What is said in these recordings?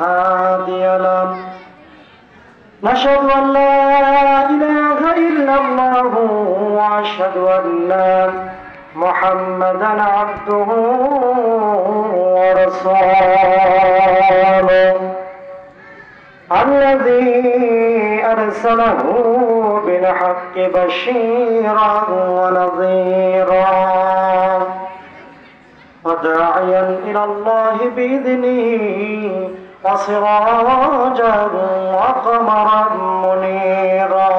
هادي له نشهد أن لا إله إلا الله وأشهد أن محمدا عبده ورسوله الذي أرسله بالحق بشيرا ونذيرا وداعيا إلى الله بإذنه وسراجا وقمرا منيرا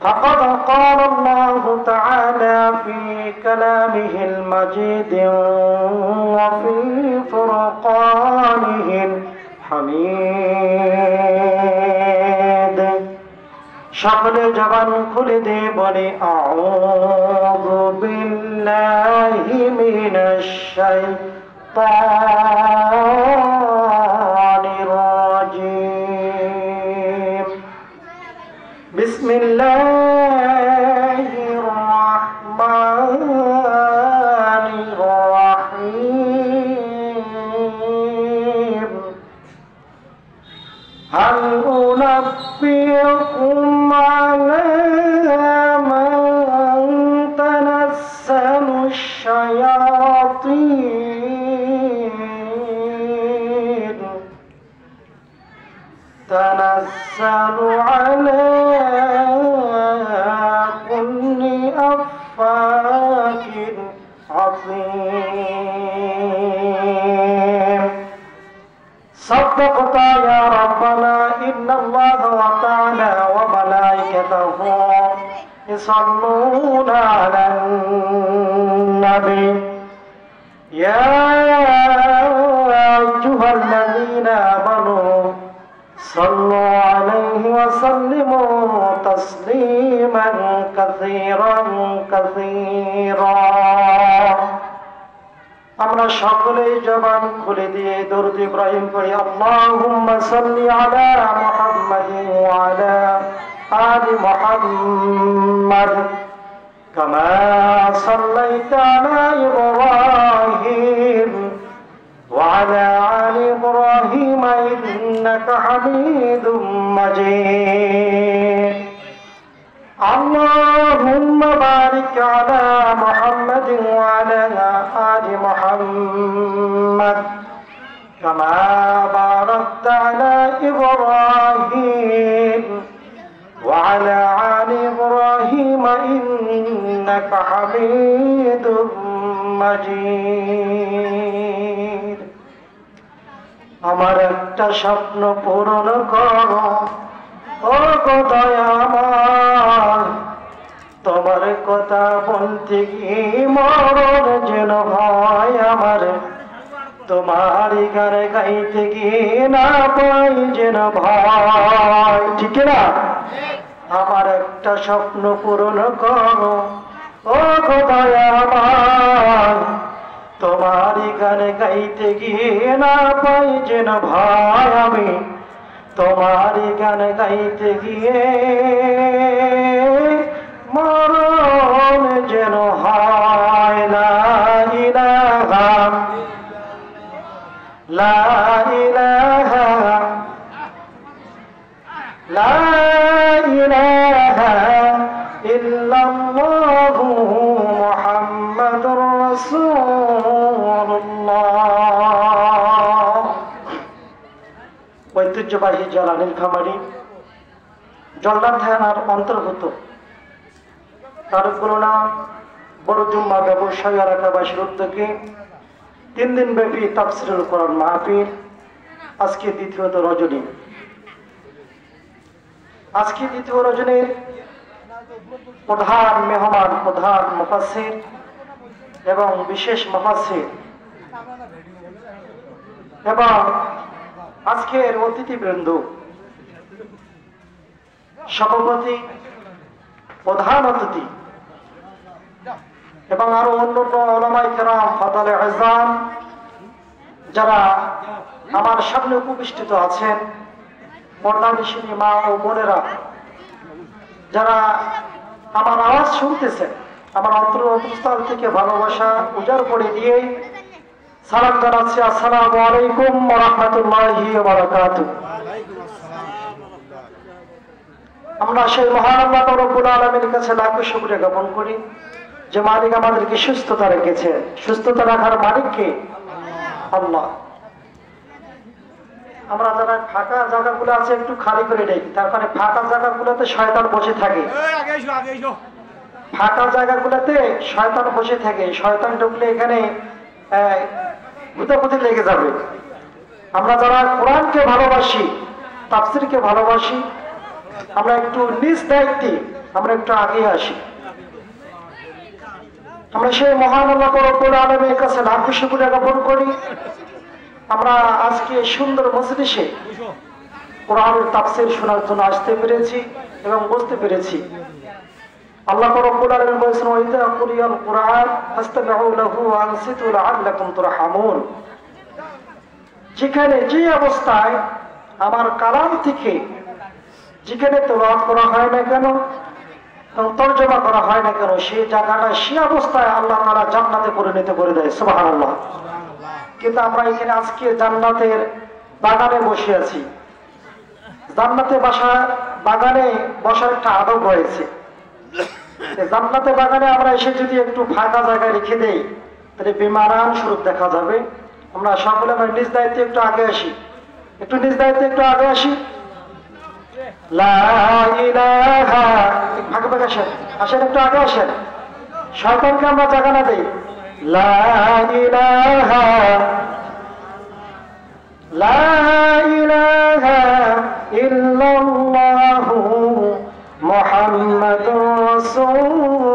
فقد قال الله تعالى في كلامه المجيد وفي فرقانه الحميد সকলে জবান খুলে দিয়ে বলে আউযু বিল্লাহি মিনাশ শাইতানির রাজীম বিসমিল্লাহির রাহমানির রাহিম হাল উনাব্বিউকুম تنزل على كل أفاك عظيم صدقت يا ربنا إن الله وتعالى وملائكته يصلون على النبي يا أيها الذين آمنوا صلوا عليه وسلموا تسليما كثيرا كثيرا আমরা সকলেই জবান খুলে দিয়ে দরুদ ইব্রাহিম পড়ি আল্লাহুম্মা সাল্লি আলা মুহাম্মাদিন ওয়া আলা আলি মুহাম্মাদ কামা সাল্লাইতা আলা ইব্রাহিম ওয়া আলা আলি ইব্রাহিম ইন্নাকা হামিদুম মাজিদ اللهم بارك على محمد وعلى آل محمد كما باركت على إبراهيم وعلى آل إبراهيم إنك حميد مجيد আমার একটা স্বপ্ন পূরণ করো ও দয়াময় তোমার কথা বলতে গিয়ে মরণ যেন হয় আমার তোমার গানে গাইতে গিয়ে না পাই যেন ভয় ঠিক না আমার একটা স্বপ্ন পূরণ করো ও দয়াময় তোমার গানে গাইতে গিয়ে না পাই যেন ভয় আমি তোমার গান গাইতে গিয়ে মরণ যেন হয় লা ইলাহা লা ইলাহা লা ইলাহা ইল্লাল্লাহু মুহাম্মাদুর রাসূলুল্লাহ ঐতিহ্যবাহী জেলা নীলফামারী জলদার থানার অন্তর্ভুক্ত তারুকুলনা বড় জুম্মা ব্যবসায়ী এলাকাবাসীর উদ্যোগে 3 দিন ব্যাপী তাফসীরুল কোরআন মাহফিল আজকে দ্বিতীয় রজনী প্রধান মেহমান প্রধান মুফাসসির এবং বিশেষ মুফাসসির এবং আজকের অতিথিবৃন্দ সভাপতি প্রধান অতিথি এবং আরো অন্যান্য উলামায়ে কেরাম ফাদালে আযম যারা আমার সামনে উপবিষ্ট আছেন পর্দানিশিনী মা ও বোনেরা যারা আমার আওয়াজ শুনতেছেন আমার অন্তরস্থল থেকে ভালোবাসা উজাড় করে দিয়ে সালাম জানাচ্ছি, আসসালামু আলাইকুম ওয়া রাহমাতুল্লাহি ওয়া বারাকাতুহু। আমরা সেই মহান আল্লাহ রব্বুল আলামিনের কাছে লাখো শুকরিয়া জ্ঞাপন করি যে মালিক আমাদেরকে সুস্থতা রেখেছে। সুস্থতা রাখার মালিক কে? আল্লাহ। আমরা যারা ফাঁকা জায়গাগুলো আছে একটু খালি করে দেই, তারপরে ফাঁকা জায়গাগুলোতে শয়তান বসে থাকে। ফাঁকা জায়গাগুলোতে শয়তান বসে থাকে, শয়তান ঢুকলে এখানে ভূতাপুতি লেগে যাবে। আমরা যারা কোরআনকে ভালোবাসি, তাফসীরকে ভালোবাসি, আমরা একটু নিজ দায়িত্বে আমরা একটু আগে আসি। আমরা সেই মহান আল্লাহ রব্বুল আলামিনের কাছে লাখো শুকরিয়া জ্ঞাপন করি। আমরা আজকে সুন্দর মজলিসে কোরআনের তাফসীর শোনার জন্য আসতে পেরেছি এবং বুঝতে পেরেছি। আল্লাহ রব্বুল আলামিন বলেছেন, ওয়া ইযা কুরিয়াল কুরআন ফাসতামিউ লাহু ওয়া আনসিতু লাআল্লাকুম তুরহামুন। যেখানে যে অবস্থায় আমার কালাম থেকে যেখানে তেলাওয়াত করা হয় না কেন এবং তরজমা করা হয় না কেন, সেই জায়গাটা সে অবস্থায় আল্লাহ তাআলা জান্নাতে পরিণত করে দেয়। সুবহানাল্লাহ। কিন্তু আমরা এখানে আজকে জান্নাতের বাগানে বসে আছি। জান্নাতে বাগানে বসার একটা আদব রয়েছে। জান্নাতে বাগানে আমরা এসে যদি একটু ফাঁকা জায়গায় রেখে দেই তাহলে বেমানান স্বরূপ দেখা যাবে। আমরা সকলে আমরা নিজ দায়িত্বে একটু আগে আসি, একটু নিজ দায়িত্বে একটু আগে আসি। লা ইলাহা, ফাঁকা ফাঁকা আসেন, আসেন একটু আগে আসেন, শয়তানকে আমরা জায়গা না দেই। লা ইলাহা লা ইলাহা ইল্লাল্লাহু মুহাম্মাদুর রাসূলুল্লাহ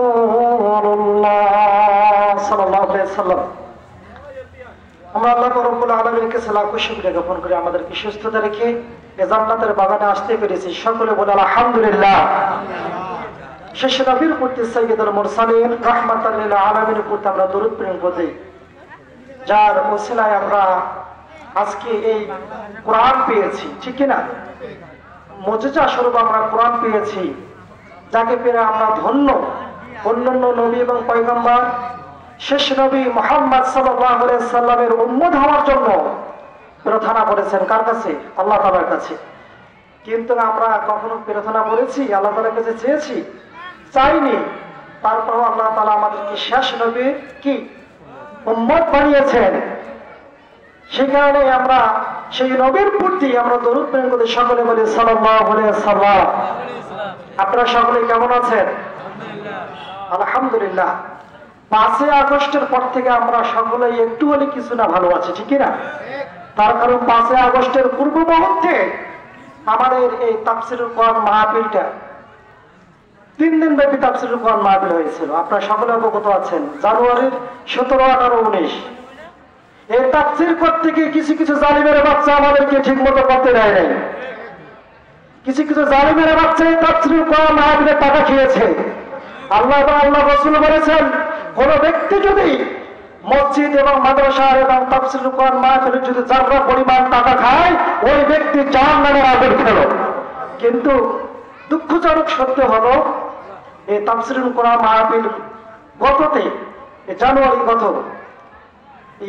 সাল্লাল্লাহু আলাইহি ওয়াসাল্লাম। আমরা আল্লাহ রব্বুল আলামিনের কাছে লাখো শুকরিয়া জ্ঞাপন করি আমাদেরকে সুস্থতা রেখে এই জান্নাতের বাগানে আসতে পেরেছি। সকলে বলে আলহামদুলিল্লাহ। শেষ নবীর প্রতি সাইয়্যিদুল মুরসালিন রাহমাতাল লিল আলামিনের প্রতি আমরা দরুদ প্রেরণ করি, যার ওসিলায় আমরা আজকে এই কোরআন পেয়েছি, ঠিক কি না? মুজিজা স্বরূপ আমরা কোরআন পেয়েছি, যাকে পেয়ে আমরা ধন্য। অন্যান্য নবী এবং পয়গম্বর শেষ নবী মুহাম্মদ সাল্লাল্লাহু আলাইহি ওয়াসাল্লামের উম্মত হওয়ার জন্য প্রার্থনা করেছেন কার কাছে? আল্লাহ তাআলার কাছে। কিন্তু আমরা কখনো প্রার্থনা করেছি, আল্লাহ তাআলার কাছে চেয়েছি? চাইনি। তারপর আল্লাহ তাআলা আমাদেরকে শেষ নবী কি উম্মত বানিয়েছেন। সেই কারণে আমরা সেই নবীর প্রতি আমরা দরুদ প্রেরণ করে সকলে বলি সাল্লাল্লাহু আলাইহি ওয়াসাল্লাম। আপনারা সকলে কেমন আছেন? আলহামদুলিল্লাহ। 5 আগস্টের পর থেকে আমরা সকলেই একটু হলে কিছু না ভালো আছি, ঠিক না? তার কারণ 5 আগস্টের পূর্ব মুহূর্তে আমাদের এই তাফসীরুল কোরআন মাহফিলটা 3 দিন ব্যাপী তাফসীরুল কোরআন মাহফিল হয়েছিল। আপনারা সকলে অবগত আছেন। জানুয়ারির 17, 18, 19 এই তাফসীর করতে গিয়ে কিছু কিছু জালিমের বাচ্চা আমাদেরকে ঠিক মতো করতে দেয় নাই। কিছু কিছু জালিমের বাচ্চা এই তাফসীরুল কোরআন মাহফিলের টাকা খেয়েছে। আল্লাহ রাসূল বলেছেন, কোন ব্যক্তি যদি মসজিদ এবং মাদ্রাসা এবং তাফসীরুল কোরআন মাহফিলে যদি যারা পরিমাণ টাকা খায়, ওই ব্যক্তি জাহান্নামের আগুন খেলো। কিন্তু দুঃখজনক সত্য হলো এই তাফসীরুল কোরআন মাহফিল গততে জানুয়ারি গত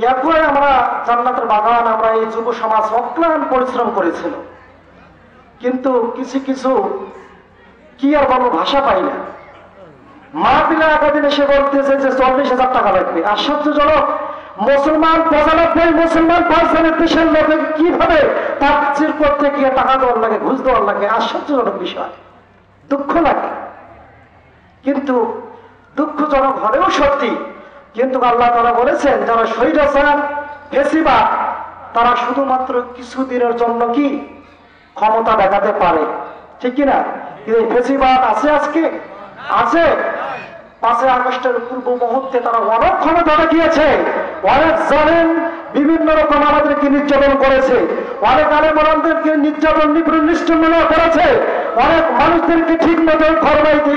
এরপরে আমরা জান্নাতের বাগান আমরা এই যুব সমাজ অক্লান্ত পরিশ্রম করেছিল। কিন্তু কিছু কিছু কি আর বলবো, ভাষা পাই না। মাহফিলে একাদিন এসে বলতেছে যে 40,000 টাকা লাগবে। আশ্চর্যজনক, মুসলমান 95 মুসলমান পার্সেন্টের দেশের লোকে কিভাবে তাফসীর করতে গিয়ে টাকা দেওয়ার লাগে, ঘুষ দেওয়ার লাগে? আশ্চর্যজনক বিষয়, দুঃখ লাগে। কিন্তু দুঃখজনক হলেও সত্যি। কিন্তু আল্লাহ তাআলা বলেছেন, যারা স্বৈরাচার ফ্যাসিবাদ তারা শুধুমাত্র কিছুদিনের জন্য কি ক্ষমতা দেখাতে পারে, ঠিক কিনা? কিন্তু এই ফ্যাসিবাদ আছে, আজকে আছে। 5 আগস্টের পূর্ব মুহূর্তে তারা অনেক ক্ষমতা দেখিয়েছে, অনেক জালেম বিভিন্ন রকম আমাদেরকে নির্যাতন করেছে, অনেক আলেমদেরকে নির্যাতন নিষ্ঠুরতা করেছে, অনেক মানুষদেরকে ঠিক মতো ঘরবাড়িতে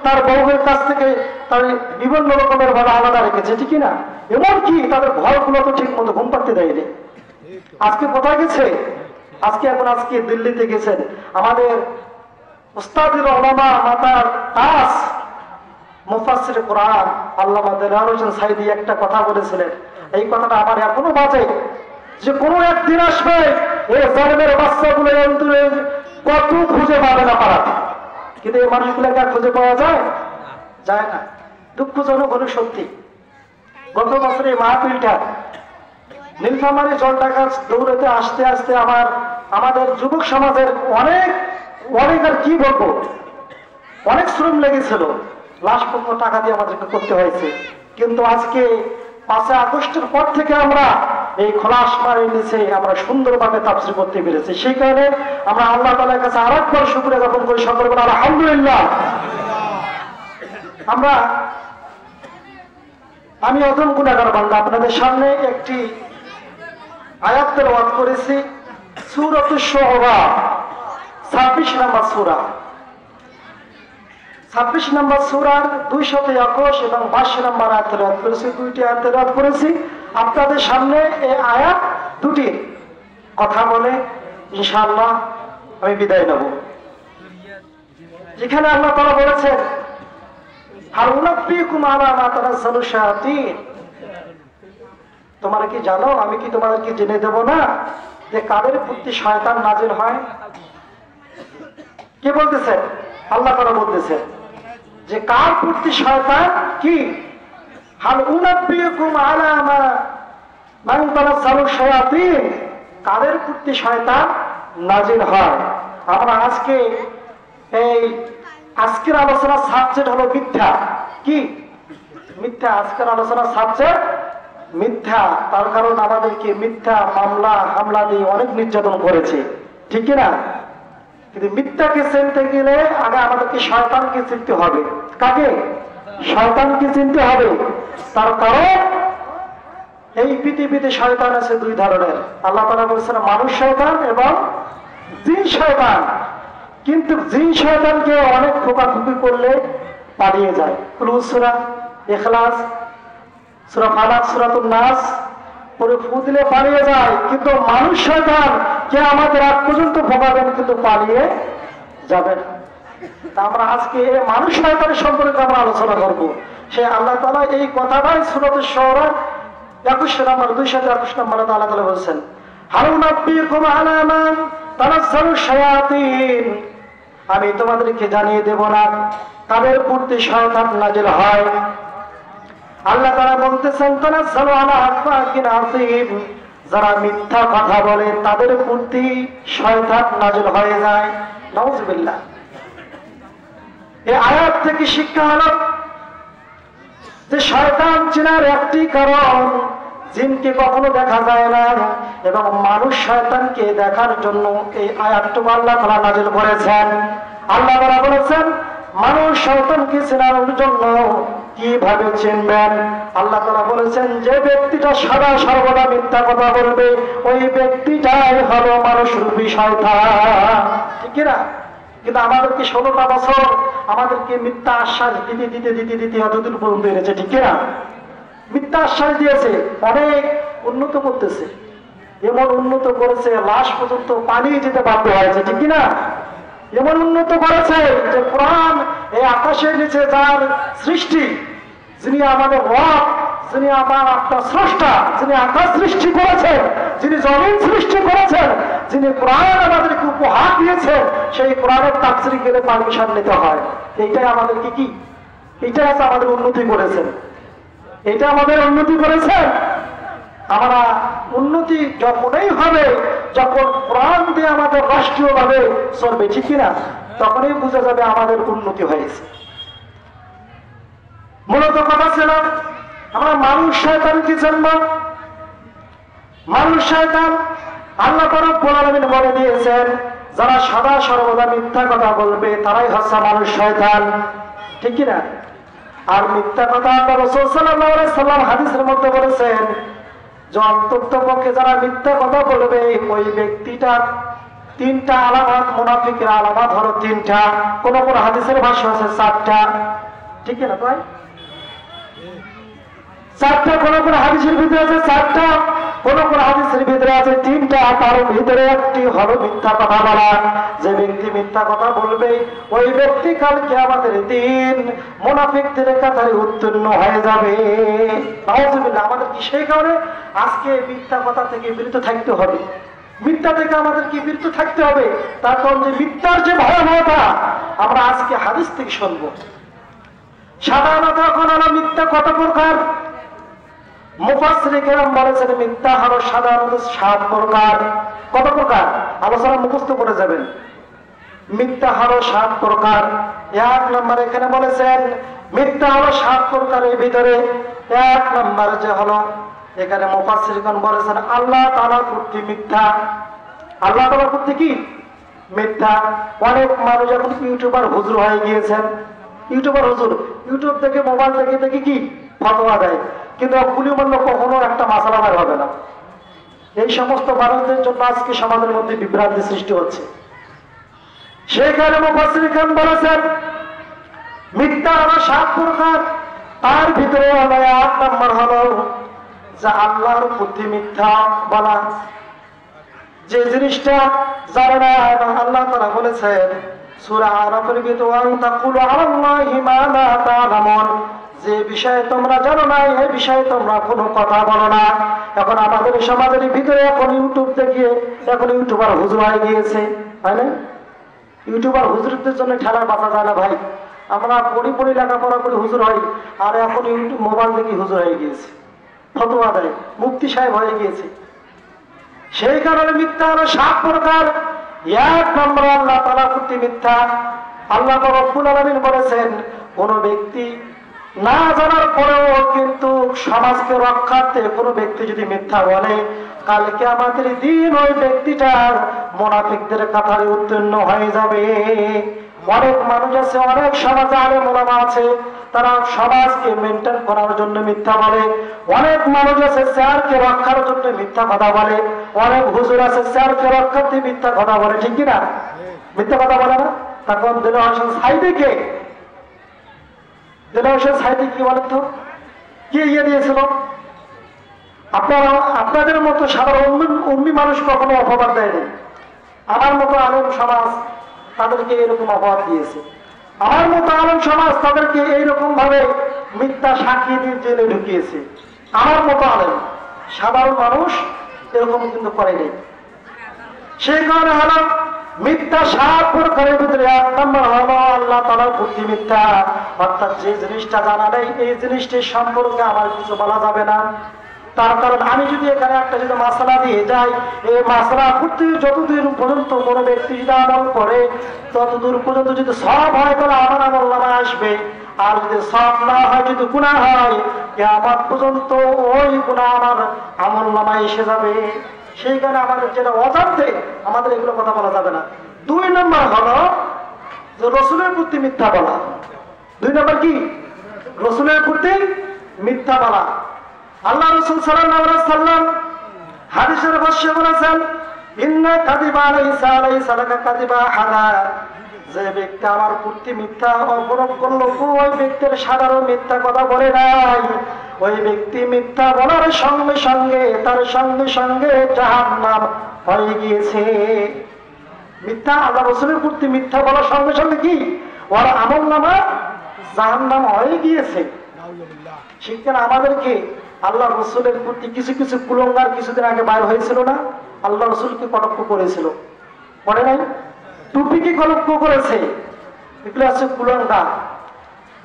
তার বউয়ের কাছ থেকে তার বিভিন্ন রকমের ভাবে আলাদা রেখেছে, ঠিক না? এমনকি তাদের ঘরগুলো তো ঠিক মতো ঘুম পাড়তে দেয়নি। আজকে কোথায় গেছে? আজকে দিল্লিতে গেছেন আমাদের উস্তাদুল উলামা মাতার তাজ মুফাসসির কোরআন আল্লামা দেলাওয়ার হোসেন সাইদি একটা কথা বলেছিলেন, এই কথাটা আমার এখনো বাজে, যে কোনো একদিন আসবে এই জন্মের বাচ্চাগুলো অন্তরে কত খুঁজে পাবে না পারাতে, কিন্তু এই মানুষগুলোকে আর খুঁজে পাওয়া যায় যায় না। দুঃখজনক হলো সত্যি। গত বছর এই মাহফিলটা নীলফামারী জলঢাকা দৌড়াতে আসতে আসতে আমাদের যুবক সমাজের অনেক আর কি বলবো, অনেক শ্রম লেগেছিল, লাশ পর্যন্ত টাকা দিয়ে আমাদেরকে করতে হয়েছে। কিন্তু আজকে 5 আগস্টের পর থেকে আমরা এই খোলা আসমানের নিচে আমরা সুন্দরভাবে তাফসীর করতে পেরেছি। সেই কারণে আমরা আল্লাহ তাআলার কাছে আরেকবার শুকরিয়া জ্ঞাপন করি, সকলে বলি আলহামদুলিল্লাহ। আমি অধম গুনাহগার বান্দা, আপনাদের সামনে একটি আয়াত তেলাওয়াত করেছি, সূরাতুশ শুআরা 26 নম্বর সূরা। 26 নম্বর সূরার 221 এবং 22 নম্বর আয়াত তেলাওয়াত করেছি, দুইটি আয়াত তেলাওয়াত করেছি। আপনাদের সামনে এই আয়াত দুটি কথা বলে ইনশাআল্লাহ আমি বিদায় নেব। যেখানে আল্লাহ তাআলা বলেছেন, হাল উনাব্বিউকুম আলা মা তানাজ্জালু শায়াতিন, তোমরা কি জানো, আমি কি তোমাদেরকে জেনে দেব না যে কাদের প্রতি শয়তান নাজিল হয়? কে বলতেছে? আল্লাহ তাআলা বলতেছেন যে কার প্রতি শয়তান কি, হাল উনাব্বিউকুম আলা মা তানাজ্জালু শায়াতিন, কাদের প্রতি শয়তান নাজিল হয়। আমরা আজকের আলোচনার সাবজেক্ট হলো মিথ্যা। কি মিথ্যা? আজকের আলোচনার সাবজেক্ট মিথ্যা। তার কারণ আমাদেরকে মিথ্যা হামলা দিয়ে অনেক নির্যাতন করেছে, ঠিক না? কিন্তু মিথ্যাকে চিনতে গেলে আগে আমাদেরকে শয়তানকে চিনতে হবে। কাকে? শয়তানকে চিনতে হবে। তার কারণ এই পৃথিবীতে শয়তান আছে দুই ধরনের। আল্লাহ তাআলা বলেছেন মানুষ শয়তান এবং জিন শয়তান। কিন্তু জিন শয়তানকে অনেক খোঁপাখুপি করলে পালিয়ে যায়। সূরা ইখলাস, সূরা ফালাক, সূরাতুন নাস পরে ফু দিলে পালিয়ে যায়। কিন্তু মানুষ শয়তান কে আমাদের আগ পর্যন্ত ভোগাবেন, কিন্তু পালিয়ে যাবে না। তা আমরা আজকে এই মানুষ শয়তানের সম্পর্কে আমরা আলোচনা করবো। সে আল্লাহ তাআলা এই কথাটাই সূরাতুশ শুআরা 21 নম্বর 221 নম্বরে আল্লাহ তাআলা বলেছেন, হাল উনাব্বিউকুম আলা মা তানাজ্জালু শায়াতিন, আমি তোমাদেরকে জানিয়ে দেব না কাদের প্রতি শয়তান নাজিল হয়। আল্লাহ তাআলা বলতেছেন, তানাজ্জালু আলা আফাকিন আসিম, যারা মিথ্যা কথা বলে তাদের প্রতি শয়তান নাজিল হয়ে যায়। নাউযুবিল্লাহ। এই আয়াত থেকে শিক্ষা হলো যে শয়তান চেনার একটি কারণ, জিনকে কখনো দেখা যায় না এবং মানুষ শয়তানকে দেখার জন্য এই আয়াতটুকু আল্লাহ তাআলা নাযিল করেছেন। আল্লাহ তাআলা বলেছেন মানুষ শয়তানকে চেনার জন্য কিভাবে চিনবেন। আল্লাহ তাআলা বলেছেন যে ব্যক্তিটা সদা সর্বদা মিথ্যা কথা বলবে ওই ব্যক্তিটাই হলো মানুষরূপী শয়তান, ঠিক না? কিন্তু আমাদেরকে 16টা বছর আমাদেরকে মিথ্যা আশ্বাস দিতে এতদূর পর্যন্ত এনেছে, ঠিক না? মিথ্যা আশ্বাস দিয়েছে, অনেক উন্নত করতেছে, এমন উন্নত করেছে লাশ পর্যন্ত পালিয়ে যেতে বাধ্য হয়েছে, ঠিক না? এমন উন্নত করেছে যে কোরআন এই আকাশের নিচে যার সৃষ্টি, যিনি আমাদের রব, যিনি আমার আপনার স্রষ্টা, যিনি আকাশ সৃষ্টি করেছেন, যিনি জমিন সৃষ্টি করেছেন, যিনি কোরআন আমাদেরকে উপহার দিয়েছেন, সেই কোরআনের তাফসীর গেলে পারমিশন নিতে হয়। এইটাই আমাদেরকে কি, এইটাই আছে আমাদের উন্নতি করেছেন, এটা আমাদের উন্নতি করেছেন। আমরা উন্নতি যখনই হবে যখন কোরআন দিয়ে আমাদের রাষ্ট্রীয়ভাবে চলবে, ঠিক কিনা? তখনই বোঝা যাবে আমাদের উন্নতি হয়েছে। মূলত কথা ছিল আমরা মানুষ শয়তানকে জন্ম, মানুষ শয়তান আল্লাহ রাব্বুল আলামিন বলে দিয়েছেন যারা সদা সর্বদা মিথ্যা কথা বলবে তারাই হচ্ছে মানুষ শয়তান, ঠিক কিনা? আর মিথ্যা কথা আল্লাহ রাসূল সাল্লাল্লাহু আলাইহি সাল্লাম হাদিসের মধ্যে বলেছেন যে অন্তত পক্ষে যারা মিথ্যা কথা বলবে ওই ব্যক্তিটার 3টা আলামত, মুনাফিকের আলামত হলো 3টা, কোন কোন হাদিসের ভাষ্য আছে 4টা, ঠিক না? তাই 4টা কোন কোন হাদিসের ভিতরে আছে 4টা, কোন কোন হাদিসের ভিতরে আছে তিনটা, তার ভিতরে একটি হলো মিথ্যা কথা বলা। যে ব্যক্তি মিথ্যা কথা বলবে ওই ব্যক্তি কাল কিয়ামতের দিন মুনাফিকদের কাতারে উত্তীর্ণ হয়ে যাবে। নাউজুবিল্লাহ। আমাদের কি সেই কারণে আজকে মিথ্যা কথা থেকে বিরত থাকতে হবে, মিথ্যা থেকে আমাদের কি বিরত থাকতে হবে। তার কারণ যে মিথ্যার যে ভয়াবহতা আমরা আজকে হাদিস থেকে শুনবো। সাধারণত এখন হলো মিথ্যা কত প্রকার, মুফাসসিরিন কেরাম বলেছেন মিথ্যা হলো সাধারণত 7 প্রকার। কত প্রকার? আলোচনা মুখস্থ করে যাবেন। মিথ্যা হলো 7 প্রকার। 1 নম্বর এখানে বলেছেন মিথ্যা হলো 7 প্রকারের ভিতরে 1 নম্বর যে হলো, এখানে মুফাসসিরিন বলেছেন আল্লাহ তাআলার প্রতি মিথ্যা। আল্লাহ তাআলার প্রতি কি মিথ্যা। অনেক মানুষ এখন ইউটিউবার হুজুর হয়ে গিয়েছেন। ইউটিউবার হুজুর ইউটিউব থেকে মোবাইল থেকে দেখে কি ফতোয়া দেয়, কিন্তু কুলিমূল্য কখনো একটা মাসালা বের হবে না। এই সমস্ত মানুষদের জন্য আজকে সমাজের মধ্যে বিভ্রান্তি সৃষ্টি হচ্ছে। সেই কারণে মুফাসসিরিন বলেছেন মিথ্যা হলো 7 প্রকার। তার ভিতরে হলো 1 নম্বর হলো যে আল্লাহর প্রতি মিথ্যা বলা। যে জিনিসটা জানে না, আল্লাহ তাআলা বলেছেন সূরা আরাফের ভিতরে ওয়ান তাকুলু আলাল্লাহি মা লা তা'লামুন, যে বিষয়ে তোমরা জানো না এই বিষয়ে তোমরা কোনো কথা বলো না। এখন আমাদের সমাজের ভিতরে এখন ইউটিউব দেখিয়ে এখন ইউটিউবার হুজুর হয়ে গিয়েছে, তাই না? ইউটিউবার হুজুরদের জন্য ঠেলা বাঁচা যায় না ভাই। আমরা পড়ি লেখাপড়া করে হুজুর হই, আর এখন ইউটিউব মোবাইল দেখি হুজুর হয়ে গিয়েছে, ফতোয়া দেয়, মুফতি সাহেব হয়ে গিয়েছে। সেই কারণে মিথ্যা হলো 7 প্রকার। 1 নম্বর আল্লাহ তাআলার প্রতি মিথ্যা। আল্লাহ রাব্বুল আলামিন বলেছেন কোন ব্যক্তি না জানার পরেও কিন্তু সমাজকে রক্ষার্থে কোন ব্যক্তি যদি মিথ্যা বলে কাল কিয়ামতের দিন ওই ব্যক্তিটার মুনাফিকদের কাতারে উত্তীর্ণ হয়ে যাবে। অনেক মানুষ আছে, অনেক সমাজে আলেম ওলামা আছে, তারা সমাজকে মেনটেন করার জন্য মিথ্যা বলে। অনেক মানুষ আছে চেয়ারকে রক্ষার জন্য মিথ্যা কথা বলে। অনেক হুজুর আছে চেয়ারকে রক্ষার্থে মিথ্যা কথা বলে, ঠিক কিনা? মিথ্যা কথা বলে না? তখন দেলোয়ার হোসেন সাইদি কে? দেলোয়ার হোসেন সাইদি কি বলেন তো? কে ইয়ে দিয়েছিল? আপনাদের মতো সাধারণ উম্মি মানুষ কখনো অপবাদ দেয়নি। আমার মতো আলেম সমাজ তাদেরকে এরকম অপবাদ দিয়েছে। আমার মতো আলেম সমাজ তাদেরকে এইরকম ভাবে মিথ্যা সাক্ষী দিয়ে জেলে ঢুকিয়েছে। আমার মতো আলেম, সাধারণ মানুষ এরকম কিন্তু করেনি। সেই কারণে হলো মিথ্যা 7 প্রকারের ভিতরে 1 নম্বর হলো আল্লাহ তাআলার প্রতি মিথ্যা। অর্থাৎ যে জিনিসটা জানা নেই এই জিনিসটির সম্পর্কে আমার কিছু বলা যাবে না। তার কারণ আমি যদি এখানে একটা যদি মাসলা দিয়ে যাই, এই মাসলা করতে যতদূর পর্যন্ত কোনো ব্যক্তি যদি আমল করে ততদূর পর্যন্ত যদি সওয়াব হয় তাহলে আমার আমল নামায় আসবে, আর যদি সওয়াব না হয়, যদি গুনাহ হয় কিয়ামত পর্যন্ত ওই গুনাহ আমার আমল নামায় এসে যাবে। সেই কারণে আমাদের যেটা অজান্তে আমাদের এগুলো কথা বলা যাবে না। 2 নম্বর হলো যে রাসূলের প্রতি মিথ্যা বলা। 2 নম্বর কি? রাসূলের প্রতি মিথ্যা বলা। আল্লাহ রাসূল সাল্লাল্লাহু আলাইহি সাল্লাম হাদিসের ভাষ্যে বলেছেন ইন্না কাযিবা লাইসা লাকা কাযিবা হাদা, যে ব্যক্তি আমার প্রতি মিথ্যা অবলম্বন করলো ওই ব্যক্তির সাধারণ মিথ্যা কথা বলে নাই, ওই ব্যক্তি মিথ্যা বলার সঙ্গে সঙ্গে তার সঙ্গে সঙ্গে জাহান্নাম হয়ে গিয়েছে। মিথ্যা আল্লাহ রাসূলের প্রতি মিথ্যা বলার সঙ্গে সঙ্গে কি ওর আমলনামা জাহান্নাম হয়ে গিয়েছে। শিক্ষা আমাদেরকে আল্লাহ রাসূলের প্রতি কিছু কিছু কুলঙ্গার কিছুদিন আগে বাইর হয়েছিল না? আল্লাহ রাসূলকে কটাক্ষ করেছিল, পড়ে নাই? টুপিকে কলঙ্ক করেছে, এগুলো আছে কুলঙ্গার।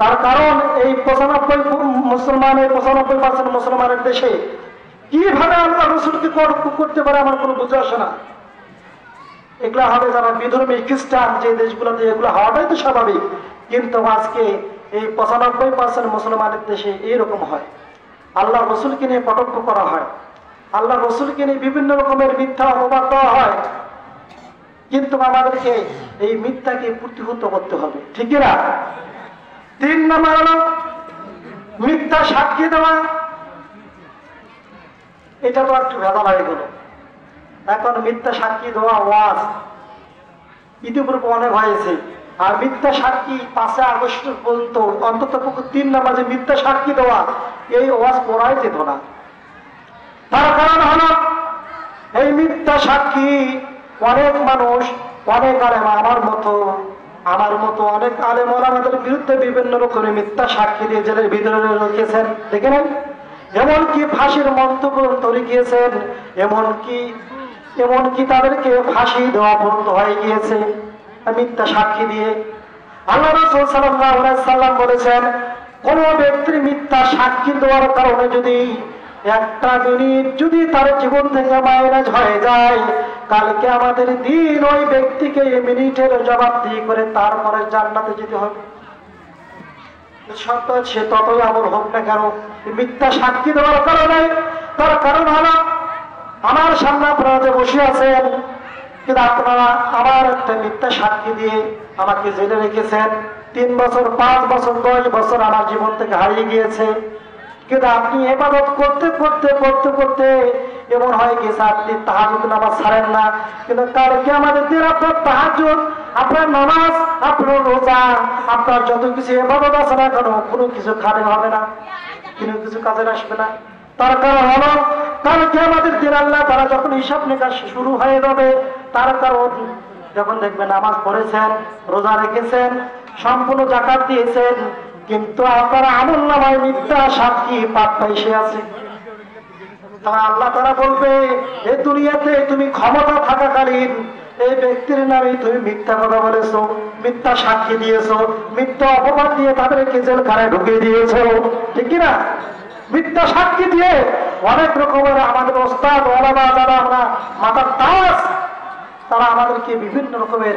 তার কারণ এই 95% মুসলমানের দেশে কিভাবে আল্লাহ রাসূলকে কলঙ্ক করতে পারে আমার কোনো বুঝে আসে না। এগুলো হবে যারা বিধর্মী খ্রিস্টান যে দেশগুলোতে, এগুলো হওয়াটাই তো স্বাভাবিক। কিন্তু আজকে এই 95% মুসলমানের দেশে এইরকম হয়, আল্লাহ রাসূলকে নিয়ে কটাক্ষ করা হয়, আল্লাহ রাসূলকে নিয়ে বিভিন্ন রকমের মিথ্যা অপবাদ দেওয়া হয়। কিন্তু আমাদেরকে এই মিথ্যাকে প্রতিহত করতে হবে, ঠিক না? 3 নম্বর হলো মিথ্যা সাক্ষী দেওয়া। এটা তো একটু ভেজাল হয়ে গেল। এখন মিথ্যা সাক্ষী দেওয়া ওয়াজ ইতিপূর্বে অনেক হয়েছে, আর মিথ্যা সাক্ষী 5 আগস্ট পর্যন্ত অন্তত 3 নম্বর যে মিথ্যা সাক্ষী দেওয়া এই ওয়াজ করাই যেত না। তার কারণ হলো সাক্ষী অনেক মানুষ, অনেক আলেম, আমার মতো অনেক আলেম আমাদের বিরুদ্ধে বিভিন্ন রকমের মিথ্যা সাক্ষী দিয়ে জেলের ভিতরে রেখেছেন, দেখে নেন। এমনকি ফাঁসির মন্তব্য তৈরি গিয়েছেন, এমনকি তাদেরকে ফাঁসি দেওয়া বন্ধ হয়ে গিয়েছে মিথ্যা সাক্ষী দিয়ে। আল্লাহ রাসূল সাল্লাল্লাহু আলাইহি সাল্লাম বলেছেন, কোন ব্যক্তির মিথ্যা সাক্ষী দেওয়ার কারণে যদি একটা মিনিট যদি তার জীবন থেকে মাইনাস হয়ে যায়, কালকে আমাদের দিন ওই ব্যক্তিকে মিনিটের জবাবদিহি করে তারপরে জান্নাতে যেতে হবে। সত্য সে ততই আমল হোক না কেন, মিথ্যা সাক্ষী দেওয়ার কারণে, তার কারণ হলো আমার সামনে আপনারা যে বসে আছেন, কিন্তু আপনারা আমার একটা মিথ্যা সাক্ষী দিয়ে আমাকে জেলে রেখেছেন। 3 বছর, 5 বছর, 10 বছর আমার জীবন থেকে হারিয়ে গিয়েছে। কিন্তু আপনি ইবাদত করতে করতে করতে করতে এমন হয়ে গেছে আপনি তাহাজ্জুদ নামাজ ছাড়েন না, কিন্তু কালকে আমাদের দিন আপনার তাহাজ্জুদ, আপনার নামাজ, আপনার রোজা, আপনার যত কিছু ইবাদত আছে না কেন, কোনো কিছু খারাপ হবে না, কোনো কিছু কাজে আসবে না। তার কারণ হলো কালকে আমাদের দিন আল্লাহ তারা যখন হিসাব নিকাশ শুরু হয়ে যাবে, তার কারণ যখন দেখবেন নামাজ পড়েছেন, রোজা রেখেছেন, সম্পূর্ণ যাকাত দিয়েছেন, কিন্তু আপনার আমল নামায় মিথ্যা সাক্ষী পাপ পাইসে আছে। আল্লাহ তারা বলবে, এই দুনিয়াতে তুমি ক্ষমতা থাকাকালীন এই ব্যক্তির নামে তুমি মিথ্যা কথা বলেছো, মিথ্যা সাক্ষী দিয়েছো, মিথ্যা অপবাদ দিয়ে তাদেরকে জেলখানায় ঢুকিয়ে দিয়েছো, ঠিক কিনা? মিথ্যা সাক্ষী দিয়ে অনেক রকমের আমাদের ওস্তাদ ওলামা যারা আমরা মাথার তাজ, তারা আমাদেরকে বিভিন্ন রকমের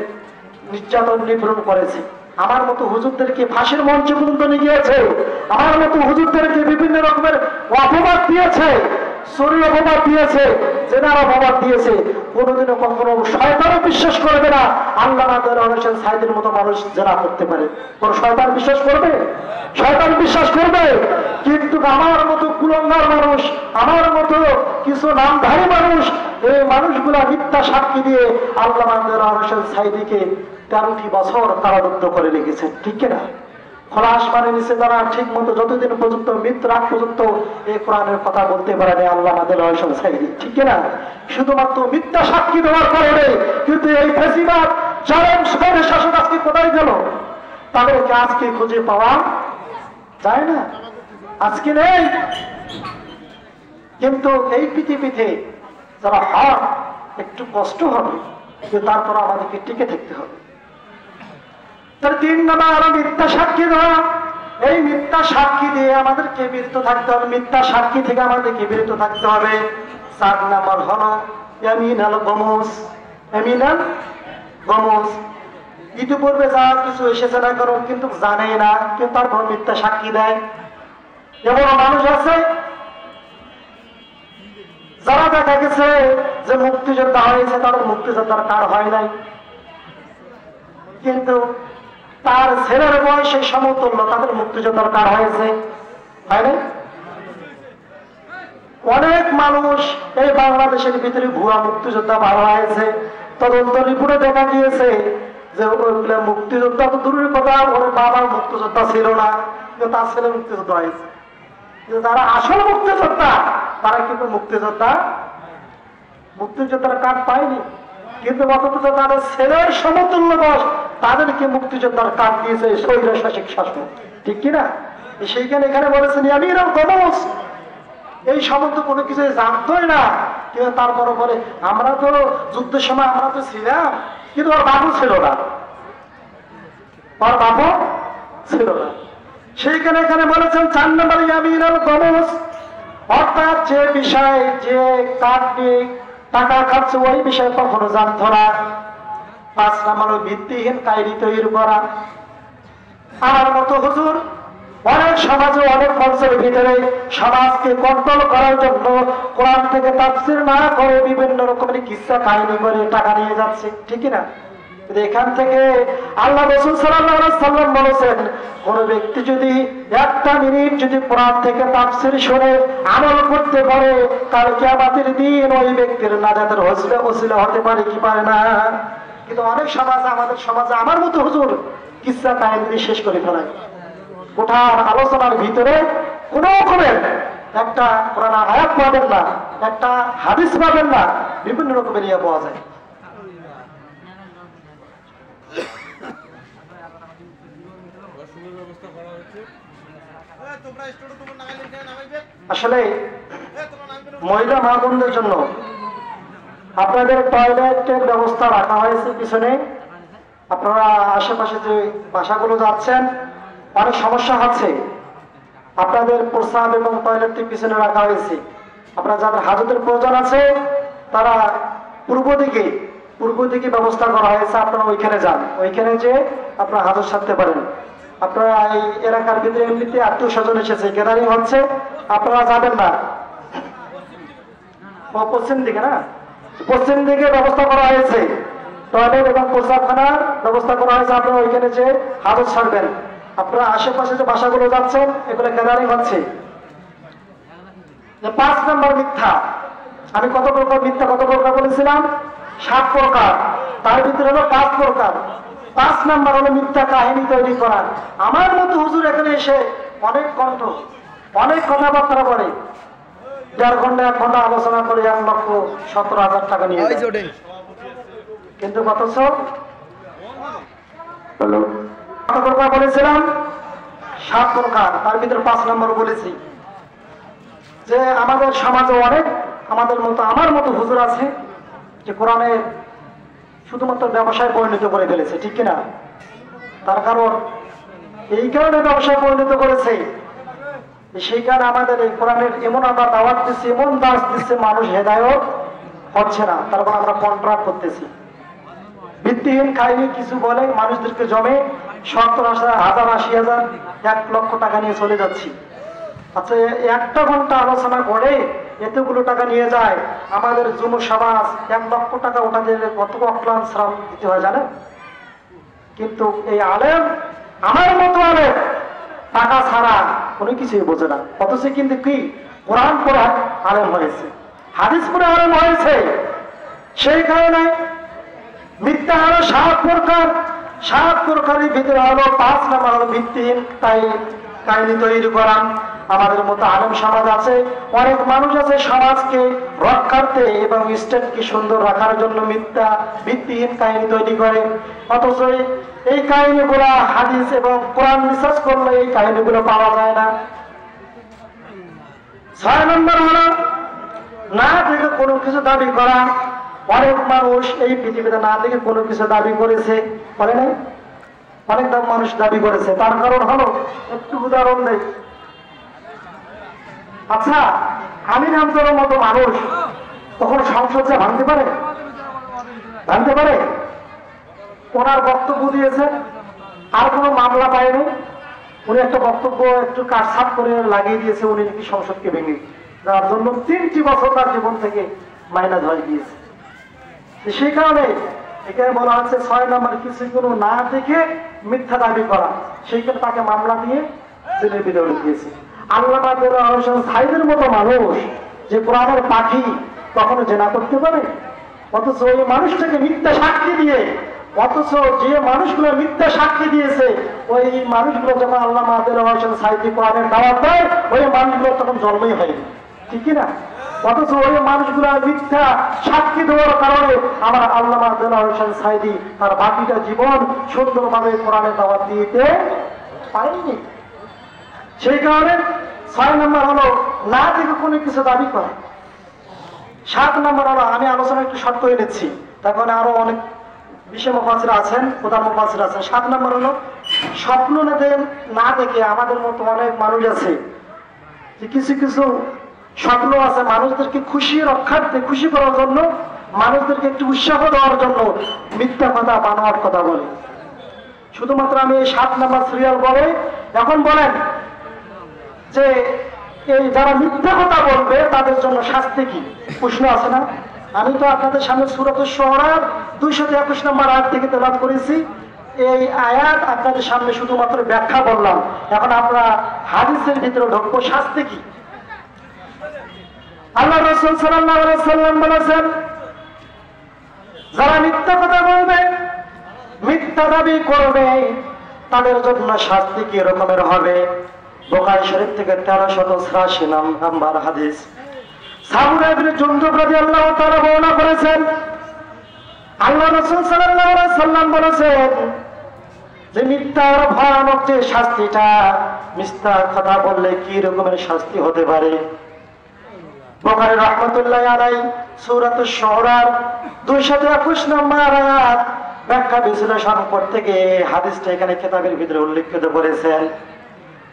নির্যাতন নিপীড়ন করেছে। আমার মতো হুজুরদেরকে ফাঁসির মঞ্চে পর্যন্ত নিয়ে গিয়েছে, আমার মতো হুজুরদেরকে বিভিন্ন রকমের অপবাদ দিয়েছে, চুরি অপবাদ দিয়েছে, জেনার অপবাদ দিয়েছে। কোনোদিনও কখনো শয়তানও বিশ্বাস করবে না আল্লাহ হোসেন সাইদের মতো মানুষ জেনা করতে পারে। কোন শয়তান বিশ্বাস করবে? শয়তান বিশ্বাস করবে। কিন্তু আমার মতো কুলঙ্গার মানুষ, আমার মতো কিছু নামধারী মানুষ, এই মানুষগুলা মিথ্যা সাক্ষী দিয়ে আল্লাহ হোসেন সাইদিকে 13টি বছর কারারুদ্ধ করে রেখেছেন, ঠিক কিনা? খোলা আসমানের নিচে তারা ঠিক মতো যতদিন পর্যন্ত মৃত্যুর আগ পর্যন্ত এই কোরআনের কথা বলতে পারেনি আল্লাহ হোসেন সাইদি, ঠিক কিনা? শুধুমাত্র মিথ্যা সাক্ষী দেওয়ার কারণে কিন্তু এই ফেসিবাদ জালেম শহরের শাসক আজকে কোথায় গেল? তাদেরকে আজকে খুঁজে পাওয়া যায় না, আজকে নেই। কিন্তু এই পৃথিবীতে যারা হক একটু কষ্ট হবে, কিন্তু তারপর আমাদেরকে টিকে থাকতে হবে। তার 3 নম্বর আরো মিথ্যা সাক্ষী দেওয়া। এই মিথ্যা সাক্ষী দিয়ে আমাদেরকে বিরত থাকতে হবে, মিথ্যা সাক্ষী থেকে আমাদেরকে বিরত থাকতে হবে। 4 নম্বর হলো ইয়ামিনাল গমুস। ইয়ামিনাল গমুস, ইতিপূর্বে যা কিছু এসেছে না কারণ কিন্তু জানে না, কিন্তু তারপর মিথ্যা সাক্ষী দেয়। এমন মানুষ আছে যারা দেখা গেছে যে মুক্তিযোদ্ধা হয়েছে, তাদের মুক্তিযোদ্ধার কার্ড হয় নাই, কিন্তু তার ছেলের বয়সে সমতুল্য তাদের মুক্তিযোদ্ধার কার্ড হয়েছে, হয় না? অনেক মানুষ এই বাংলাদেশের ভিতরে ভুয়া মুক্তিযোদ্ধা ভালো হয়েছে। তদন্ত রিপোর্টে দেখা গিয়েছে যে ওইগুলা মুক্তিযোদ্ধা তো দূরের কথা, ওর বাবার মুক্তিযোদ্ধা ছিল না, কিন্তু তার ছেলে মুক্তিযোদ্ধা হয়েছে। কিন্তু যারা আসল মুক্তিযোদ্ধা তারা কিন্তু মুক্তিযোদ্ধার কার্ড পায়নি, কিন্তু অথচ তাদের ছেলের সমতুল্য বয়স তাদেরকে মুক্তিযোদ্ধার কার্ড দিয়েছে স্বৈরশাসক শাসন, ঠিক কিনা? সেইখানে এখানে বলেছেন ইয়ামিনাল গমুস। এই সম্বন্ধ কোনো কিছু জানতোই না, কিন্তু তারপরে বলে আমরা তো যুদ্ধের সময় আমরা তো ছিলাম, কিন্তু ওর বাবু ছিল না, ওর বাবু ছিল না। সেইখানে এখানে বলেছেন 4 নম্বর ইয়ামিনাল গমুস, অর্থাৎ যে বিষয় যে কার্ড নিয়ে টাকা খাচ্ছে ওই বিষয়ে কখনো জানতো না। 5 নম্বর ভিত্তিহীন কাহিনী তৈরি করা। আমার মতো হুজুর অনেক সমাজে অনেক মঞ্চের ভিতরে সমাজকে কন্ট্রোল করার জন্য কোরআন থেকে তাফসীর না করে বিভিন্ন রকমের কিসসা কাহিনী করে টাকা নিয়ে যাচ্ছে, ঠিক না? এখান থেকে আল্লাহ রাসূল সাল্লাল্লাহু আলাইহি সাল্লাম বলেছেন, কোন ব্যক্তি যদি 1টা মিনিট যদি কোরআন থেকে তাফসীর শুনে আমল করতে পারে, কাল কিয়ামতের দিন ওই ব্যক্তির নাজাতের ওসিলা হতে পারে কি পারে না। কিন্তু অনেক সমাজ, আমাদের সমাজে আমার মতো হুজুর কিসসা কাহিনী শেষ করে ফেলায়। কোঠার আলোচনার ভিতরে কোন রকমের একটা কোরআন আয়াত পাবেন না, একটা হাদিস পাবেন না, বিভিন্ন রকমের ইয়ে পাওয়া যায়। আসলে মহিলা মা বোনদের জন্য আপনাদের টয়লেটের ব্যবস্থা রাখা হয়েছে পিছনে। আপনারা আশেপাশে যে বাসাগুলো যাচ্ছেন অনেক সমস্যা হচ্ছে, আপনাদের প্রস্রাব এবং টয়লেটটি পিছনে রাখা হয়েছে। আপনারা যাদের হাজতের প্রয়োজন আছে তারা পূর্ব দিকে ব্যবস্থা করা হয়েছে, আপনারা ওইখানে যান, ওইখানে যে আপনারা হাজত সারতে পারেন। আপনারা এই এলাকার ভিতরে এমনিতে আত্মীয় স্বজন এসেছে, গ্যাদারিং হচ্ছে, আপনারা যাবেন না। পশ্চিম দিকে না, পশ্চিম দিকে ব্যবস্থা করা হয়েছে, টয়লেট এবং প্রস্রাবখানার ব্যবস্থা করা হয়েছে, আপনারা ওইখানে যে হাজত ছাড়বেন। আপনারা আশেপাশে যে বাসাগুলো যাচ্ছেন এগুলো গ্যাদারিং হচ্ছে। 5 নম্বর মিথ্যা। আমি কত প্রকার মিথ্যা বলেছিলাম? 7 প্রকার। তার ভিতরে হলো 5 প্রকার। 5 নম্বর হলো মিথ্যা কাহিনী তৈরি করা। আমার মতো হুজুর এখানে এসে অনেক কথাবার্তা বলে, 1.5 ঘন্টা 1 ঘন্টা আলোচনা করে 1,17,000 টাকা নিয়ে যায়। কিন্তু কত প্রকার বলেছিলাম? 7 প্রকার। তার ভিতরে 5 নম্বর বলেছি যে আমাদের সমাজে অনেক আমার মতো হুজুর আছে যে কোরআনের শুধুমাত্র ব্যবসায় পরিণত করে ফেলেছে, ঠিক কিনা? তার কারণ এই কারণে ব্যবসায় পরিণত করেছে, সেই কারণে আমাদের এই কোরআনের এমন আমরা দাওয়াত দিচ্ছি, এমন দাস দিচ্ছে, মানুষ হেদায়ত হচ্ছে না, তারপর আমরা কন্ট্রাক্ট করতেছি। ভিত্তিহীন কাহিনী কিছু বলে মানুষদেরকে জমে 70,000, 80,000, 1 লক্ষ টাকা নিয়ে চলে যাচ্ছি। আচ্ছা, 1 ঘন্টা আলোচনা করে এতগুলো টাকা নিয়ে যায়, আমাদের যুব সমাজ 1 লক্ষ টাকা ওটা দিলে কত অক্লান্ত শ্রম দিতে হয় জানেন? কিন্তু এই আলেম, আমার মতো আলেম, টাকা ছাড়া কোনো কিছুই বোঝে না, অথচ কিন্তু কি কোরআন পড়ে আলেম হয়েছে, হাদিস পড়ে আলেম হয়েছে। সেই কারণে মিথ্যা হলো 7 প্রকার। 7 প্রকারের ভিতরে হলো 5 নম্বর হলো ভিত্তিহীন কাহিনী তৈরি করা। আমাদের মতো আলেম সমাজ আছে, অনেক মানুষ আছে সমাজকে রক্ষার্থে এবং স্টেটকে সুন্দর রাখার জন্য ভিত্তিহীন কাহিনী তৈরি করে, অথচ এই কাহিনীগুলো হাদিস এবং কোরআন রিসার্চ করলে এই কাহিনীগুলো পাওয়া যায় না। 6 নম্বর হলো না থেকে কোনো কিছু দাবি করা। অনেক মানুষ এই পৃথিবীতে না থেকে কোনো কিছু দাবি করেছে, বলে নাই? অনেক মানুষ দাবি করেছে। তার কারণ হলো, একটু উদাহরণ দেই। আচ্ছা, আমির হামজার মতো মানুষ তখন সংসদ যে ভাঙতে পারে? ওনার বক্তব্য দিয়েছে, আর কোনো মামলা পায়নি, উনি একটা বক্তব্য একটু কাটছাট করে লাগিয়ে দিয়েছে, উনি নাকি সংসদকে ভেঙে, যার জন্য 3টি বছর তার জীবন থেকে মাইনাস হয়ে গিয়েছে। সেই কারণে এখানে বলা হচ্ছে 6 নম্বর কিছু কোনো না থেকে মিথ্যা দাবি করা, সেইখানে তাকে মামলা দিয়ে জেলের ভিতরে দিয়েছে। আল্লামা দেলোয়ার হোসেন সাঈদীর মতো মানুষ যে কোরআনের পাখি কখনো জেনা করতে পারে? অথচ ওই মানুষটাকে মিথ্যা সাক্ষী দিয়ে, অথচ যে মানুষগুলো মিথ্যা সাক্ষী দিয়েছে ওই মানুষগুলো যখন আল্লামা দেলোয়ার হোসেন সাঈদী কোরআনের দাওয়াত দেয়, ওই মানুষগুলো তখন জন্মই হয়নি, ঠিক না? অথচ ওই মানুষগুলো মিথ্যা সাক্ষী দেওয়ার কারণে আমার আল্লামা দেলোয়ার হোসেন সাঈদী তার বাকিটা জীবন সুন্দরভাবে কোরআনের দাওয়াত দিতে পারেনি। সেই কারণে 6 নম্বর হলো না থেকে কোনো কিছু দাবি করা। 7 নম্বর হলো, আমি আলোচনা একটু শর্ট করে নিচ্ছি, তখন আরো অনেক বিশেষ মুফাসসির আছেন, প্রধান মুফাসসির আছেন। 7 নম্বর হলো স্বপ্ন না দেখে আমাদের মতো অনেক মানুষ আছে যে কিছু স্বপ্ন আছে, মানুষদেরকে খুশি করার জন্য, মানুষদেরকে একটু উৎসাহ দেওয়ার জন্য মিথ্যা কথা, বানোয়াট কথা বলে। শুধুমাত্র আমি এই 7 নম্বর সিরিয়াল বলে। এখন বলেন যে এই যারা মিথ্যা কথা বলবে তাদের জন্য শাস্তি কি? প্রশ্ন আছে না? আমি তো আপনাদের সামনে সূরাতুশ শুআরা 221 নম্বর আয়াত থেকে তেলাওয়াত করেছি। এই আয়াত আপনাদের সামনে শুধুমাত্র ব্যাখ্যা বললাম। এখন আমরা হাদিসের ভিতরে ঢুকবো, শাস্তি কি? আল্লাহ রাসূল সাল্লাল্লাহু আলাইহি ওয়াসাল্লাম বলেছেন, যারা মিথ্যা কথা বলবে, মিথ্যা দাবি করবে, তাদের জন্য শাস্তি কি রকমের হবে? বুখারী শরীফ থেকে 1386 নাম্বার হাদিস। সামুরা ইবনে জুনদুব রাদিয়াল্লাহু তাআলা বর্ণনা করেছেন, আল্লাহ রাসূল সাল্লাল্লাহু আলাইহি সাল্লাম বলেছেন যে মিথ্যার ভয়ানক যে শাস্তিটা, মিথ্যা কথা বললে কি রকমের শাস্তি হতে পারে। বুখারী রাহমাতুল্লাহি আলাইহি সূরাতুশ শুআরার 221 নম্বর আয়াত ব্যাখ্যা বিশ্লেষণ করতে গিয়ে হাদিসটা এখানে কিতাবের ভিতরে উল্লেখিত করেছেন।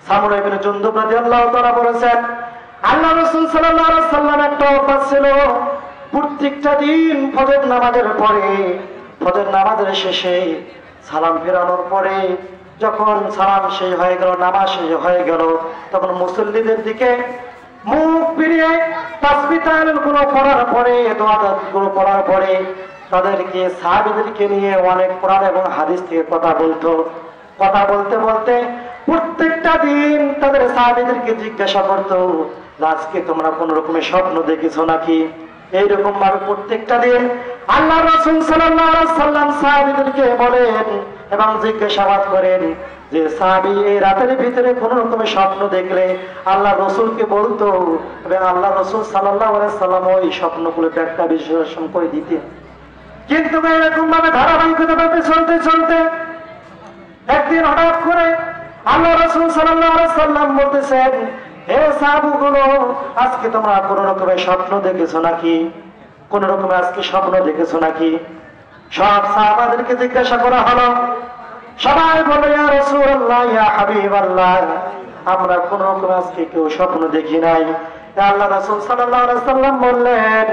সামুরা ইবনে জুনদুব রাদিয়াল্লাহু তাআলা বলেছেন, আল্লাহ রাসূল সাল্লাল্লাহু আলাইহি সাল্লাম একটা অভ্যাস ছিল, প্রত্যেকটা দিন ফজর নামাজের পরে, ফজর নামাজের শেষে সালাম ফেরানোর পরে, যখন সালাম শেষ হয়ে গেল, নামাজ শেষ হয়ে গেল, তখন মুসল্লিদের দিকে মুখ ফিরিয়ে তাসবিহ তাহলিল গুলো পড়ার পরে, দোয়া গুলো পড়ার পরে তাদেরকে, সাহাবীদেরকে নিয়ে অনেক কোরআন এবং হাদিস থেকে কথা বলতো। কথা বলতে বলতে প্রত্যেকটা দিন তাদের সাহাবীদেরকে জিজ্ঞাসা করতো, আজকে তোমরা কোন রকমের স্বপ্ন দেখেছো নাকি? এইরকম ভাবে প্রত্যেকটা দিন আল্লাহ রাসূল সাল্লাল্লাহু আলাইহি সাল্লাম সাহাবীদেরকে বলেন এবং জিজ্ঞাসাবাদ করেন যে সাহাবী এই রাতের ভিতরে কোন রকমের স্বপ্ন দেখলে আল্লাহ রাসূলকে বলতো, এবং আল্লাহ রাসূল সাল্লাল্লাহু আলাইহি সাল্লাম ওই স্বপ্নগুলো ব্যাখ্যা বিশ্লেষণ করে দিতেন। কিন্তু এরকম ভাবে ধারাবাহিকভাবে চলতে চলতে একদিন হঠাৎ করে আল্লাহ রাসূল সাল্লাল্লাহু আলাইহি সাল্লাম বলতেছেন, হে সাহাবীগুলো, আজকে তোমরা কোন রকমের স্বপ্ন দেখেছো নাকি? কোন রকমের আজকে স্বপ্ন দেখেছো নাকি? সব সাহাবাদেরকে জিজ্ঞাসা করা হলো। সবাই বলে, ইয়া রাসূলুল্লাহ, ইয়া হাবিবাল্লাহ, আমরা কোন রকম আজকে কেউ স্বপ্ন দেখি নাই। আল্লাহ রাসূল সাল্লাল্লাহু আলাইহি সাল্লাম বললেন,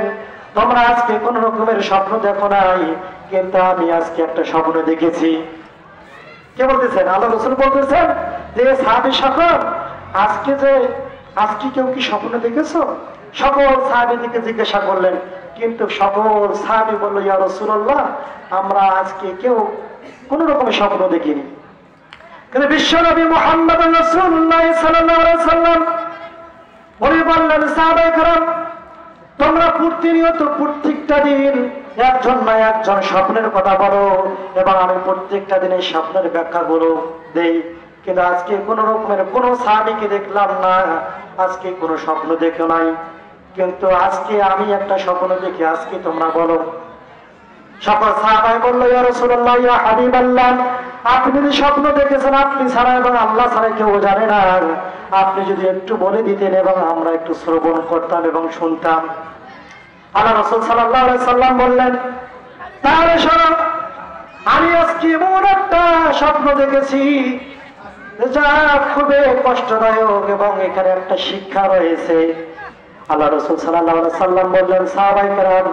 তোমরা আজকে কোন রকমের স্বপ্ন দেখো নাই, কিন্তু আমি আজকে একটা স্বপ্ন দেখেছি। কে বলতেছেন? আল্লাহ রাসূল বলতেছেন যে সাহাবী সকল, আজকে কেউ কি স্বপ্ন দেখেছো? সকল সাহাবীদেরকে জিজ্ঞাসা করলেন, কিন্তু সকল সাহাবী বলল, ইয়া রাসূলুল্লাহ, আমরা আজকে কেউ কোন রকমের স্বপ্ন দেখিনি। কিন্তু বিশ্বনবী মুহাম্মদ রাসূলুল্লাহ সাল্লাল্লাহু আলাইহি সাল্লাম উনি বললেন, সাহাবায়ে কেরাম, তোমরা প্রতিনিয়ত প্রত্যেকটা দিন একজন না একজন স্বপ্নের কথা বলো, এবং আমি প্রত্যেকটা দিনের স্বপ্নের ব্যাখ্যাগুলো দেই, কিন্তু আজকে কোন রকমের কোন সাহাবীকে দেখলাম না আজকে কোন স্বপ্ন দেখো নাই, কিন্তু আজকে আমি একটা স্বপ্ন দেখি, আজকে তোমরা বলো। সকল সাহাবায়ে বলল, ইয়া রাসূলুল্লাহ, ইয়া হাবিবাল্লাহ, আপনি যদি স্বপ্ন দেখেছেন, আপনি ছাড়া এবং আল্লাহ ছাড়া কেউ জানে না, আপনি যদি একটু বলে দিতেন এবং আমরা একটু শ্রবণ করতাম এবং শুনতাম। আল্লাহ রাসূল সাল্লাল্লাহু আলাইহি সাল্লাম বললেন, তাহলে শোনো, আমি আজকে এমন একটা স্বপ্ন দেখেছি যা খুবই কষ্টদায়ক এবং এখানে একটা শিক্ষা রয়েছে। আল্লাহ রাসূল সাল্লাল্লাহু আলাইহি সাল্লাম বললেন, সাহাবায়ে কেরাম,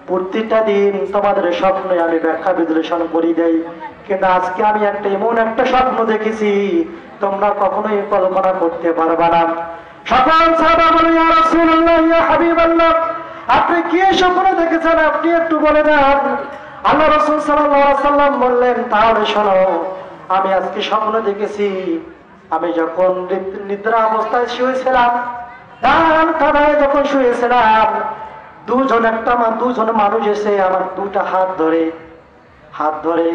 প্রতিটা দিন তোমাদের স্বপ্নে আমি ব্যাখ্যা বিশ্লেষণ করি দেই, কিন্তু আজকে আমি এমন একটা স্বপ্ন দেখেছি তোমরা কখনোই কল্পনা করতে পারবে না। সকল সাহাবা বলে, ইয়া রাসূলুল্লাহ, ইয়া হাবিবাল্লাহ, আপনি কি স্বপ্ন দেখেছেন, আপনি একটু বলে দেন। আল্লাহ রাসূল সাল্লাল্লাহু আলাইহি সাল্লাম বললেন, তাহলে শোনো, আমি আজকে স্বপ্ন দেখেছি, আমি যখন নিদ্রা অবস্থায় শুয়েছিলাম, ডান কাঁধে যখন শুয়েছিলাম, দুজন মানুষ এসে আমার দুটা হাত ধরে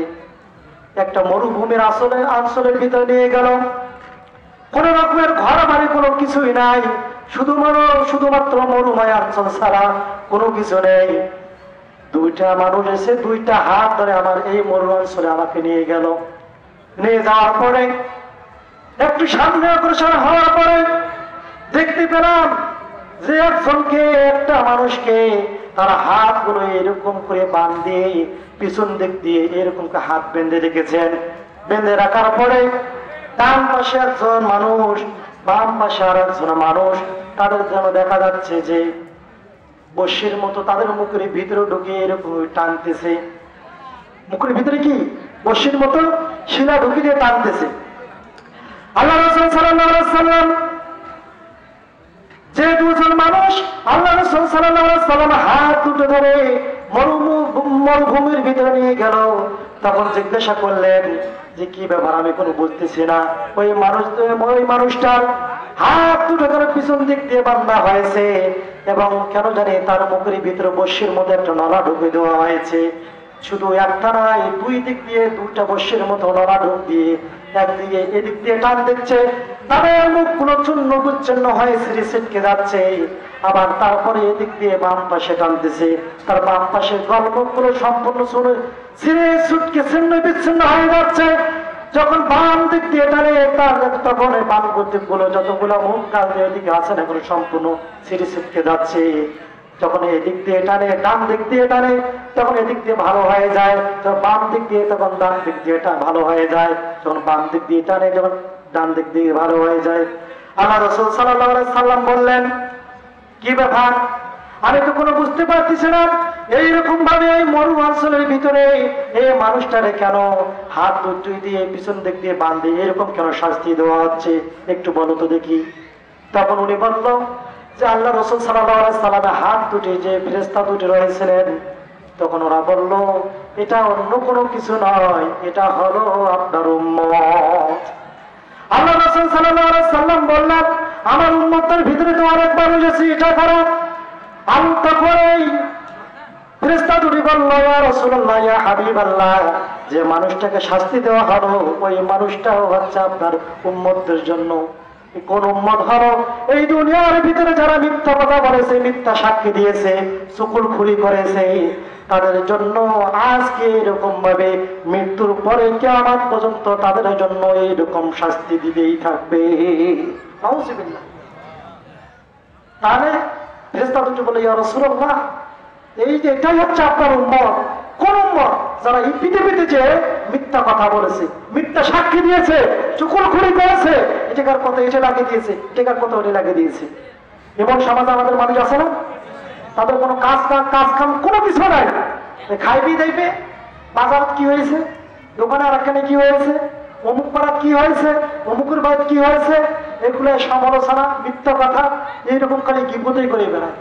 একটা মরুভূমির অঞ্চলের ভিতরে নিয়ে গেল। কোন রকমের ঘর বাড়ি কোনো কিছুই নাই, শুধুমাত্র মরুময় অঞ্চল ছাড়া কোনো কিছু নেই। দুইটা মানুষ এসে দুইটা হাত ধরে আমার এই মরু অঞ্চলে আমাকে নিয়ে গেল। নিয়ে যাওয়ার পরে একটু সামনে অগ্রসর হওয়ার পরে দেখতে পেলাম যে একটা মানুষকে তারা হাতগুলো এরকম করে বাঁধে পিছন দিক দিয়ে এরকম হাত বেঁধে রেখেছেন। বেঁধে রাখার পরে ডান পাশে একজন মানুষ, বাম পাশে আর একজন মানুষ, তাদের যেন দেখা যাচ্ছে যে বস্যির মতো তাদের মুখের ভিতরে ঢুকে এরকম টানতেছে। মুখের ভিতরে কি বস্যির মতো শিলা ঢুকে দিয়ে টানতেছে। আল্লাহ রাসূল সাল্লাল্লাহু আলাইহি সাল্লাম যে দুজন মানুষ আল্লাহ রাসূল সাল্লাল্লাহু আলাইহি সাল্লাম হাত দুটো ধরে মরুভূমির ভিতরে নিয়ে গেল, তখন জিজ্ঞাসা করলেন যে কি ব্যাপার, আমি কোনো বুঝতেছি না। ওই মানুষটার হাত দুটো ধরে পিছন দিক দিয়ে বাঁধা হয়েছে এবং কেন জানি তার মুখের ভিতরে বস্যির মধ্যে একটা নলা ঢুকে দেওয়া হয়েছে। শুধু একটা নয়, দুই দিক দিয়ে দুইটা বর্ষের মতো লড়াঢোক দিয়ে একদিকে এদিক দিয়ে টান দিচ্ছে, তাদের মুখগুলো চূর্ণ বিচ্ছিন্ন হয়ে সিঁড়ি ছিটকে যাচ্ছে। আবার তারপরে এদিক দিয়ে বাম পাশে টানতেছে, তার বাম পাশে গল্পগুলো সম্পূর্ণ শুনে সিঁড়ি ছুটকে ছিন্ন বিচ্ছিন্ন হয়ে যাচ্ছে। যখন বাম দিক দিয়ে টানে তার তখন বাম দিকগুলো যতগুলো মুখ কাল দিয়ে এদিকে আছে না এগুলো সম্পূর্ণ সিঁড়ি ছিটকে যাচ্ছে। যখন এদিক দিয়ে টানে ডান দিক দিয়ে টানে তখন এদিক দিয়ে ভালো হয়ে যায়, যখন বাম দিক দিয়ে তখন ডান দিক দিয়ে ভালো হয়ে যায়, যখন বাম দিক দিয়ে টানে যখন ডান দিক দিয়ে ভালো হয়ে যায়। আল্লাহ রাসূল সাল্লাল্লাহু আলাইহি সাল্লাম বললেন, কি ব্যাপার, আমি তো কোনো বুঝতে পারতেছি না, এইরকম ভাবে এই মরু অঞ্চলের ভিতরে এই মানুষটারে কেন হাত দুই দিয়ে পিছন দিক দিয়ে বাঁধে এরকম কেন শাস্তি দেওয়া হচ্ছে, একটু বলো তো দেখি। তখন উনি বলল যে আল্লাহ রাসূল সাল্লাল্লাহু আলাইহি সাল্লামের হাত দুটি যে ফেরেশতা দুটি রয়েছিলেন, তখন ওরা বলল এটা অন্য কোনো কিছু নয়, এটা হলো আপনার উম্মত। আল্লাহ রাসূল সাল্লাল্লাহু আলাইহি সাল্লাম বললেন, আমার উম্মতের ভিতরে তো অনেক মানুষ আছে, এটা করো। আমি তখনই ফেরেশতা দুটি বলল, ইয়া রাসূলুল্লাহ, ইয়া হাবিবাল্লাহ, যে মানুষটাকে শাস্তি দেওয়া হলো ওই মানুষটাও হচ্ছে আপনার উম্মতদের জন্য। কোন উম্মত হলো? এই দুনিয়ার ভিতরে যারা মিথ্যা কথা বলেছে, মিথ্যা সাক্ষী দিয়েছে, চুগলখড়ি করেছে, তাদের জন্য আজকে এরকম ভাবে মৃত্যুর পরে কিয়ামত পর্যন্ত তাদের জন্য এইরকম শাস্তি দিতেই থাকবে। নাউযুবিল্লাহ। তাহলে ফেরেশতা দুটো বলে, ইয়া রাসূলুল্লাহ, এই যে এটাই হচ্ছে আপনার উম্মত। কোন উম্মত? যারা এই পৃথিবীতে যে মিথ্যা কথা বলেছে, মিথ্যা সাক্ষী দিয়েছে, চুগলখড়ি করেছে, এটাকার কথা এটা লাগিয়ে দিয়েছে, এটাকার কথা ওটা লাগিয়ে দিয়েছে। এবং সমাজে আমাদের মানুষ আছে না, তাদের কোনো কাজ কাম কোনো কিছু নাই, খাইবি যাইবে, বাজার কি হয়েছে, দোকানে আর একখানে কি হয়েছে, অমুক পাড়াত কি হয়েছে, অমুকের বাড়িতে কি হয়েছে, এগুলো সমালোচনা, মিথ্যা কথা, এইরকম করে গিবতই করে বেড়ায়।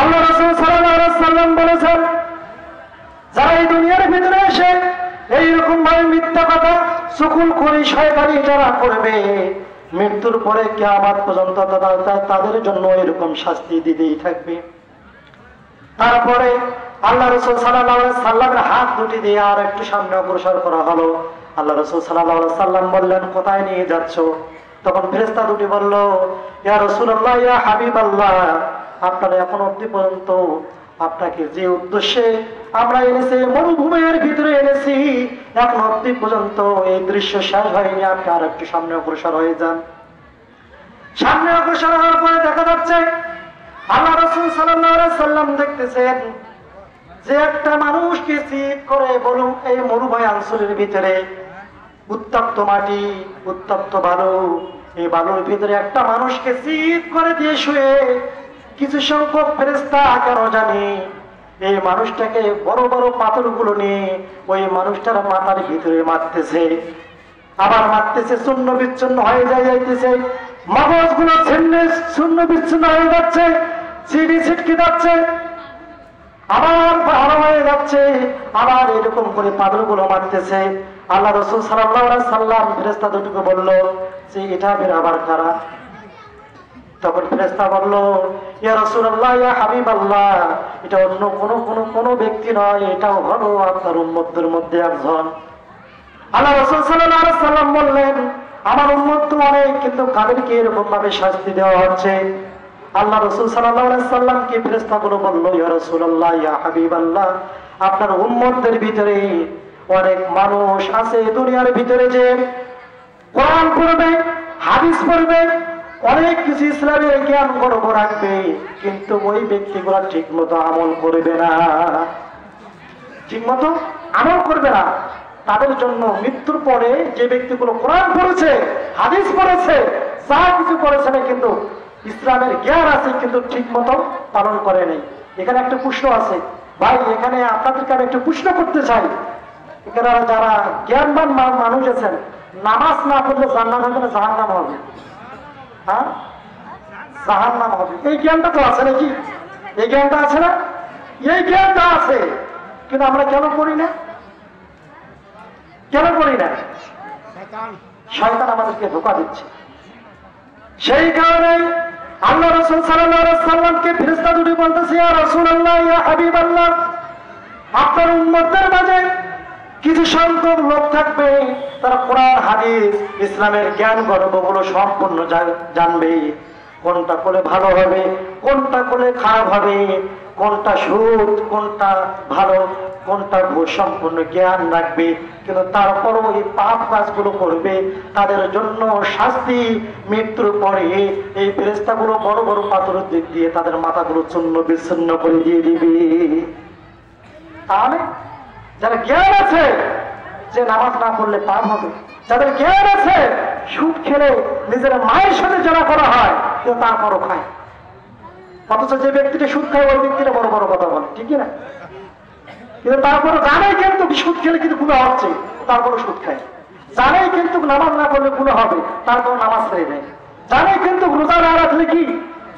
আল্লাহ রাসূল সাল্লাল্লাহু আলাইহি সাল্লাম বলেছেন, যারা এই দুনিয়ার ভিতরে এসে এইরকম ভাবে মিথ্যা কথা চুগলখড়ি শয়তানি যারা করবে, মৃত্যুর পরে কিয়ামত পর্যন্ত তাদের জন্য এরকম শাস্তি দিতেই থাকবে। তারপরে আল্লাহ রাসূল সাল্লাল্লাহু আলাইহি সাল্লামের হাত দুটি দিয়ে আর একটু সামনে অগ্রসর করা হলো। আল্লাহ রাসূল সাল্লাল্লাহু আলাইহি সাল্লাম বললেন, কোথায় নিয়ে যাচ্ছ? তখন ফেরেশতা দুটি বলল, ইয়া রাসূলুল্লাহ, ইয়া হাবিবাল্লাহ, আপনারা এখন অবধি পর্যন্ত আপনাকে যে উদ্দেশ্যে আমরা এনেছি, মরুভূমির ভিতরে এনেছি, এখন অবধি পর্যন্ত এই দৃশ্য শেষ হয়নি, আপনি আর একটু সামনে অগ্রসর হয়ে যান। সামনে অগ্রসর হওয়ার পরে দেখা যাচ্ছে আল্লাহ রাসূল সাল্লাল্লাহু আলাইহি সাল্লাম দেখতেছেন যে একটা মানুষকে চিৎ করে বলুন এই মরুভূমি অঞ্চলের ভিতরে উত্তপ্ত মাটি, উত্তপ্ত বালু, এই বালুর ভিতরে একটা মানুষকে চিৎ করে দিয়ে শুয়ে কিছু সংখ্যক ফেরেশতা কেন জানি এই মানুষটাকে বড় বড় পাথরগুলো নিয়ে ওই মানুষটার মাথার ভিতরে মারতেছে, আবার মারতেছে, চূর্ণ বিচ্ছিন্ন হয়ে যাইতেছে, মগজগুলো শূন্য বিচ্ছিন্ন হয়ে যাচ্ছে, সিঁড়ি ছিটকে যাচ্ছে, আবার ভালো হয়ে যাচ্ছে, আবার এরকম করে পাথরগুলো মারতেছে। আল্লাহ রাসূল সাল্লাল্লাহু আলাইহি সাল্লাম ফেরেশতা দুটোকে বলল যে এটা বের আবার কারা? তখন ফেরেশতা বলল, ইয়া রাসূলুল্লাহ, ইয়া হাবিবাল্লাহ, এটা অন্য কোনো ব্যক্তি নয়, এটাও হলো আপনার উম্মতদের মধ্যে একজন। আল্লাহ রাসূল সাল্লাল্লাহু আলাইহি সাল্লাম বললেন, আমার উম্মত তো অনেক, কিন্তু কাদেরকে এরকম ভাবে শাস্তি দেওয়া হচ্ছে? আল্লাহ রাসূল সাল্লাল্লাহু আলাইহি সাল্লামকে ফেরেশতাগুলো বলল, ইয়া রাসূলুল্লাহ, ইয়া হাবিবাল্লাহ, আপনার উম্মতদের ভিতরে অনেক মানুষ আছে দুনিয়ার ভিতরে যে কোরআন পড়বে, হাদিস পড়বে, অনেক কিছু ইসলামের জ্ঞান গর্ব রাখবে, কিন্তু ওই ব্যক্তিগুলো ঠিক মতো আমল করবে না, ঠিক মতো আমল করবে না। তাদের জন্য মৃত্যুর পরে যে ব্যক্তিগুলো কোরআন পড়েছে, হাদিস পড়েছে, যা কিছু পড়েছে না, কিন্তু ইসলামের জ্ঞান আছে কিন্তু ঠিক মতো পালন করে নেই। এখানে একটা প্রশ্ন আছে ভাই, এখানে আপনাদেরকে আমি একটু প্রশ্ন করতে চাই, এখানে যারা জ্ঞানবান মানুষ আছেন, নামাজ না পড়লে জান্নাত হবে না জাহান্নাম হবে? হ্যাঁ, জাহান্নাম হবে। এই জ্ঞানটা তো আছে নাকি? এই জ্ঞানটা আছে না? এই জ্ঞানটা আছে, কিন্তু আমরা কেন করি না? কেন করি না? শয়তান আমাদেরকে ধোঁকা দিচ্ছে। সেই কারণে আল্লাহ রাসূল সাল্লাল্লাহু আলাইহি সাল্লামকে ফেরেশতা দুটি বলতেছে, ইয়া রাসূলুল্লাহ, ইয়া হাবিবাল্লাহ, আপনার উম্মতের মাঝে কিছু সংখ্যক লোক থাকবে, তারা কোরআন হাদিস ইসলামের জ্ঞান গর্বগুলো সম্পূর্ণ জানবে। কোনটা করলে ভালো হবে, কোনটা করলে খারাপ হবে, কোনটা সুদ, কোনটা ভালো, কোনটা ভুল, সম্পূর্ণ জ্ঞান রাখবে। কিন্তু তারপরও এই পাপ কাজগুলো করবে, তাদের জন্য শাস্তি মৃত্যুর পরে এই ফেরেশতাগুলো বড় বড় পাথরের দিক দিয়ে তাদের মাথাগুলো চূর্ণ বিচ্ছিন্ন করে দিয়ে দিবে। তাহলে যারা জ্ঞান আছে যে নামাজ না পড়লে পাপ হবে, যাদের জ্ঞান আছে সুদ খেলে নিজের মায়ের সাথে যারা করা হয় কিন্তু তারপরও খায়, অথচ যে ব্যক্তিটা সুদ খায় ওই ব্যক্তিটা বড় বড় কথা বলে, ঠিক না? কিন্তু তারপরে জানাই কিন্তু সুদ খেলে কিন্তু গুনাহ হচ্ছে, তারপরে সুদ খায়। জানাই কিন্তু নামাজ না পড়লে গুনাহ হবে, তারপর নামাজ ছেড়ে দেয়। জানাই কিন্তু রোজা না রাখলে কি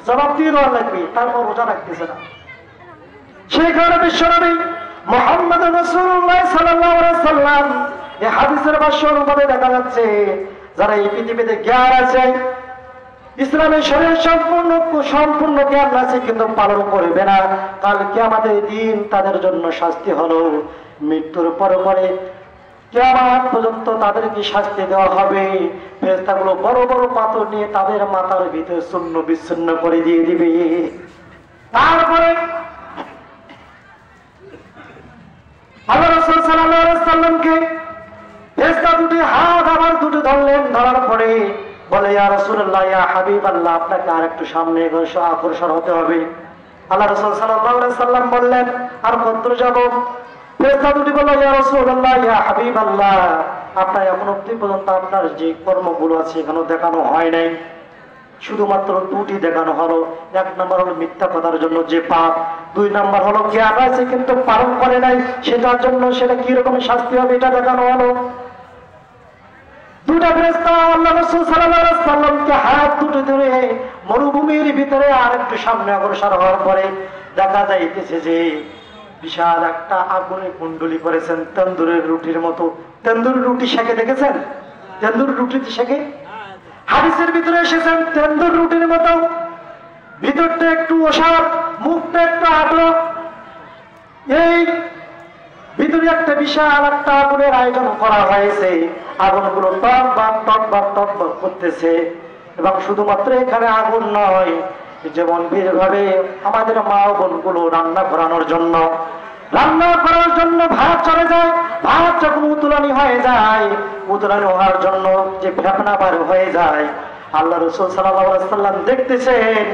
জবাব দিয়ে দেওয়া লাগবে, তারপর রোজা রাখতেছে না। সেই কারণে বিশ্বনবী মুহাম্মদ রাসূলুল্লাহ সাল্লাল্লাহু আলাইহি সাল্লাম এই হাদিসের ভাষ্য অনুবাদে দেখা যাচ্ছে যারা এই পৃথিবীতে জ্ঞান আছে, ইসলামের শরীর সম্পূর্ণ জ্ঞান আছে কিন্তু পালন করবে না, কাল কিয়ামতের দিন তাদের জন্য শাস্তি হলো মৃত্যুর পরে কিয়ামত পর্যন্ত তাদেরকে শাস্তি দেওয়া হবে। ফেরেশতাগুলো বড় বড় পাথর নিয়ে তাদের মাথার ভিতরে চূর্ণ বিচ্ছিন্ন করে দিয়ে দিবে। তারপরে আল্লাহ রাসূল সাল্লাল্লাহু আলাইহি সাল্লামকে ফেরেশতা দুটি হাত আবার দুটি ধরলেন, ধরার পরে বলে ইয়া রাসূলুল্লাহ, ইয়া হাবিবাল্লাহ, আপনাকে আর একটু সামনে অগ্রসর হতে হবে। আল্লাহ রাসূল সাল্লাল্লাহু আলাইহি সাল্লাম বললেন আর কত যাব? ফেরেশতা দুটি বলল ইয়া রাসূলুল্লাহ, ইয়া হাবিবাল্লাহ, আপনার এখন অবধি পর্যন্ত আপনার যে কর্মগুলো আছে এখনো দেখানো হয় নাই, শুধুমাত্র দুটি দেখানো হলো। এক নম্বর হলো মিথ্যা কথার জন্য যে পাপ, দুই নম্বর হলো জ্ঞান আছে কিন্তু পালন করে নাই, সেটার জন্য সেটা কি রকম শাস্তি হবে এটা দেখানো হলো। দুটা ফেরেশতা আল্লাহ রাসূল সাল্লাল্লাহু আলাইহি সাল্লামকে হাত দুটো ধরে মরুভূমির ভিতরে আরেকটু সামনে অগ্রসর হওয়ার পরে দেখা যাইতেছে যে বিশাল একটা আগুনে কুণ্ডলি করেছেন তন্দুরের রুটির মতো। তন্দুরের রুটি শেখে দেখেছেন? তন্দুর রুটি শেখে হাদিসের ভিতরে এসেছেন তন্দুর রুটির মতো, ভিতরটা একটু ওসার, মুখটা একটু আটক, এই ভিতরে একটা বিশাল একটা আগুনের আয়োজন করা হয়েছে। আগুনগুলো টক করতেছে এবং শুধুমাত্র এখানে আগুন নয়, যেমন ভাবে আমাদের মা বোনগুলো রান্না করার জন্য ভাত চলে যায়, ভাত যখন উতলানি হয়ে যায়, উতলানি হওয়ার জন্য যে ফেপনা বার হয়ে যায়, আল্লাহ রাসূল সাল্লাল্লাহু আলাইহি সাল্লাম দেখতেছেন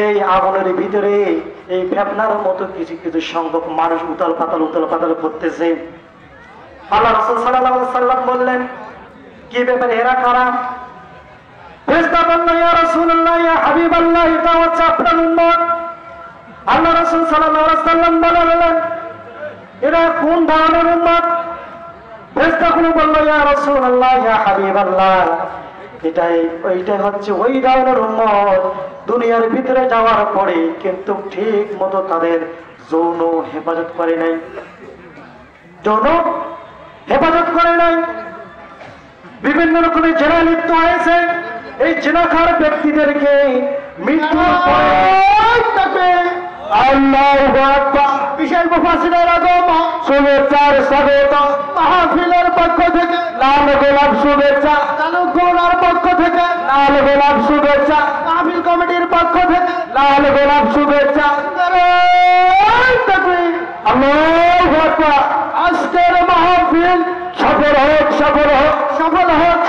এই আগুনের ভিতরে এই ফেপনার মতো কিছু কিছু সংখ্যক মানুষ উতাল পাতাল করতেছে। আল্লাহ রাসূল সাল্লাল্লাহু আলাইহি সাল্লাম বললেন কি ব্যাপারে, এরা কারা? ফেরেশতা বলল ইয়া রাসূলুল্লাহ, ইয়া হাবিবাল্লাহ, এটা হচ্ছে আপনার উম্মত। আল্লাহ রাসূল সাল্লাল্লাহু আলাইহি সাল্লাম বললেন এরা কোন ধরনের উম্মত? ফেরেশতাগুলো বলল ইয়া রাসূলুল্লাহ, ইয়া হাবিবাল্লাহ, ওইটাই হচ্ছে ওই ধরনের উম্মত দুনিয়ার ভিতরে যাওয়ার পরে কিন্তু ঠিক মতো তাদের যৌন হেফাজত করে নাই, বিভিন্ন রকমের জেনা লিপ্ত হয়েছে। এই জেনাখার ব্যক্তিদেরকে মৃত্যুর পরে আল্লাহু আকবার বিশাল মুফাসসিরের আগম শুভেচ্ছার স্বাগত মাহফিলের পক্ষ থেকে লাল গোলাপ শুভেচ্ছা, চালুকোনার পক্ষ থেকে লাল গোলাপ শুভেচ্ছা, মাহফিল কমিটির পক্ষ থেকে লাল গোলাপ শুভেচ্ছা। আল্লাহু আকবার। আজকের মাহফিল সফল হোক।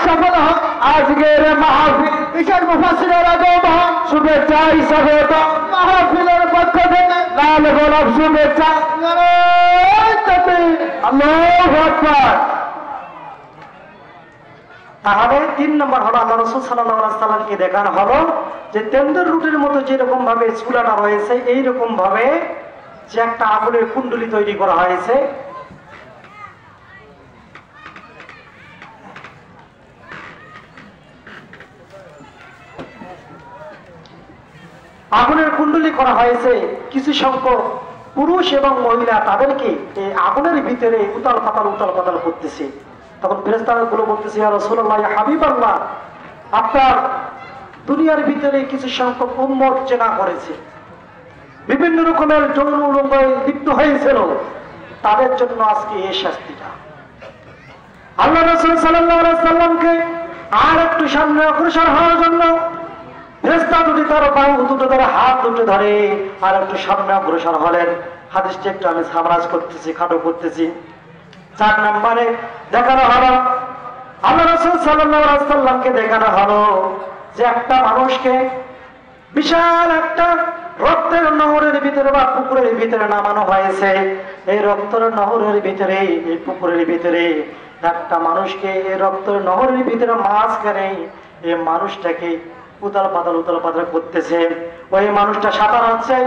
আজকের মাহফিল বিশাল মুফাসসিরের আগম শুভেচ্ছায় স্বাগত মাহফিলের পক্ষ থেকে লাল গোলাপ শুভেচ্ছা। আল্লাহু আকবার। তাহলে 3 নম্বর হলো আল্লাহ রাসূল সাল্লাল্লাহু আলাইহি সাল্লামকে দেখানো হলো যে তন্দুর রুটির মতো যেরকম ভাবে চুলাটা রয়েছে এইরকম ভাবে যে একটা আগুনের কুণ্ডলী তৈরি করা হয়েছে, আগুনের কুণ্ডলী করা হয়েছে। কিছু সংখ্যক পুরুষ এবং মহিলা তাদেরকে এই আগুনের ভিতরে উতাল পাতাল করতেছে। তখন ফেরেশতাগুলো বলতেছে ইয়া রাসূলুল্লাহ, ইয়া হাবিবাল্লাহ, আপনার দুনিয়ার ভিতরে কিছু সংখ্যক উম্মত জেনা করেছে, বিভিন্ন রকমের যৌন উলঙ্ঘনে লিপ্ত হয়েছিল, তাদের জন্য আজকে এই শাস্তিটা। আল্লাহ রাসূল সাল্লাল্লাহু আলাইহি সাল্লামকে আর একটু সামনে অগ্রসর হওয়ার জন্য ফেরেশতা দুটি তার বাহু দুটো ধরে, হাত দুটো ধরে আর একটু সামনে অগ্রসর হলেন। হাদিসটি একটু আমি সামরাজ করতেছি, খাটো করতেছি। 4 নম্বরে দেখানো হলো, আল্লাহ রাসূল সাল্লাল্লাহু আলাইহি সাল্লামকে দেখানো হলো যে একটা মানুষকে বিশাল একটা রক্তের নহরের ভিতরে বা পুকুরের ভিতরে নামানো হয়েছে। এই রক্তের নহরের ভিতরে, এই পুকুরের ভিতরে একটা মানুষকে এই রক্তের নহরের ভিতরে মাঝখানে এই মানুষটাকে উতাল পাতাল করতেছে। ওই মানুষটা সাঁতার হচ্ছে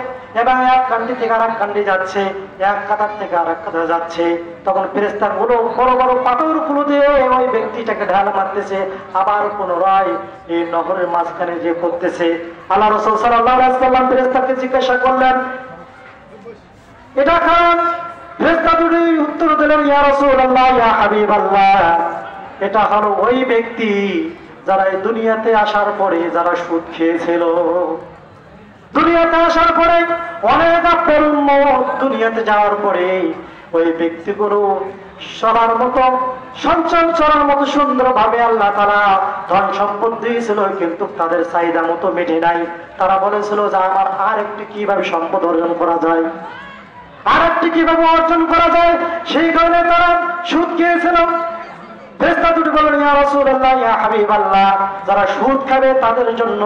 এবং এক কান্ডি থেকে আর এক কান্ডি যাচ্ছে, এক কাতার থেকে আর এক কাতার যাচ্ছে। তখন ফেরেশতা গুলো বড় বড় পাথর গুলো দিয়ে ওই ব্যক্তিটাকে ঢাল মারতেছে, আবার পুনরায় এই নহরের মাঝখানে যে করতেছে। আল্লাহ রাসূল সাল্লাল্লাহু আলাইহি সাল্লাম ফেরেশতাকে জিজ্ঞাসা করলেন, এটা কার? ফেরেশতা দুটি উত্তর দিলেন, ইয়া রাসূলুল্লাহ, ইয়া হাবিবাল্লাহ, এটা হলো ওই ব্যক্তি যারা এই দুনিয়াতে আসার পরে যারা সুদ খেয়েছিল। দুনিয়াতে আসার পরে অনেক আপনার উম্মত দুনিয়াতে যাওয়ার পরে ওই ব্যক্তিগুলো চলার মতো, সঞ্চল চলার মতো সুন্দরভাবে আল্লাহ তাআলা ধন সম্পদ দিয়েছিল, কিন্তু তাদের চাহিদা মতো মেটে নাই। তারা বলেছিল যে আমার আর একটু কিভাবে সম্পদ অর্জন করা যায়, আর একটু কিভাবে অর্জন করা যায়, সেই কারণে তারা সুদ খেয়েছিল। ফেরেশতা দুটি বললেন, ইয়া রাসূলুল্লাহ, ইয়া হাবিবাল্লাহ, যারা সুদ খাবে তাদের জন্য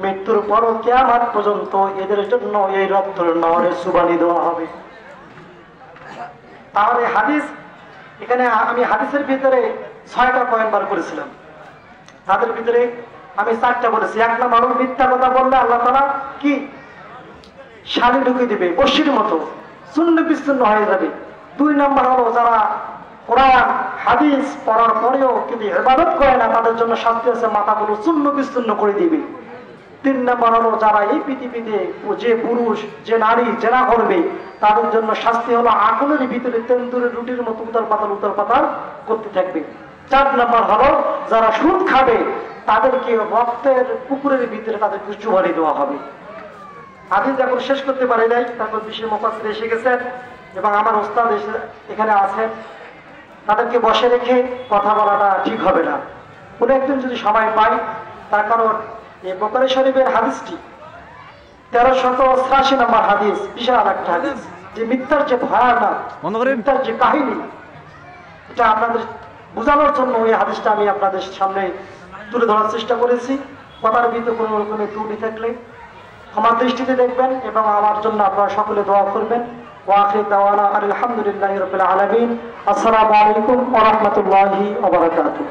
মৃত্যুর পর কিয়ামত পর্যন্ত এদের জন্য এই রক্তের নহরে সুবানি দেওয়া হবে। তাহলে হাদিস, এখানে আমি হাদিসের ভিতরে 6টা পয়েন্ট বার করেছিলাম, তাদের ভিতরে আমি 4টা বলেছি। 1 নম্বর, মিথ্যা কথা বললে আল্লাহ তাআলা কি শালি ঢুকিয়ে দিবে, বশির মতো শূন্য বিচ্ছিন্ন হয়ে যাবে। 2 নম্বর হলো যারা কোরআন হাদিস পড়ার পরেও কিন্তু ইবাদত করে না, তাদের জন্য শাস্তি আছে, মাথাগুলো চূর্ণ বিচ্ছিন্ন করে দিবে। 3 নম্বর হলো যারা এই পৃথিবীতে যে পুরুষ যে নারী জেনা করবে তাদের জন্য শাস্তি হলো আগুনের ভিতরে তেন্দুরের রুটির মতো উতাল পাতাল করতে থাকবে। 4 নম্বর হলো যারা সুদ খাবে তাদেরকে রক্তের পুকুরের ভিতরে তাদেরকে চুবানি দেওয়া হবে। হাদিস যখন শেষ করতে পারি নাই, তারপর বিশেষ মুফাসসির এসে গেছেন এবং আমার ওস্তাদ এখানে আছেন, তাদেরকে বসে রেখে কথা বলাটা ঠিক হবে না। কোনো একদিন যদি সময় পাই, তার কারণ এই বুখারী শরীফের হাদিসটি 1386 নম্বর হাদিস, বিশাল একটা হাদিস, যে মিথ্যার যে ভয়ানক, মিথ্যার যে কাহিনী, এটা আপনাদের বোঝানোর জন্য এই হাদিসটা আমি আপনাদের সামনে তুলে ধরার চেষ্টা করেছি। কথার ভিতরে কোনো রকমের ত্রুটি থাকলে আমার দৃষ্টিতে দেখবেন এবং আমার জন্য আপনারা সকলে দোয়া করবেন। ওয়াখির দাওয়ানা আলহামদুলিল্লাহি রাব্বিল আলামিন। আসসালামু আলাইকুম ওয়া রাহমাতুল্লাহি ওয়া বারাকাতুহু।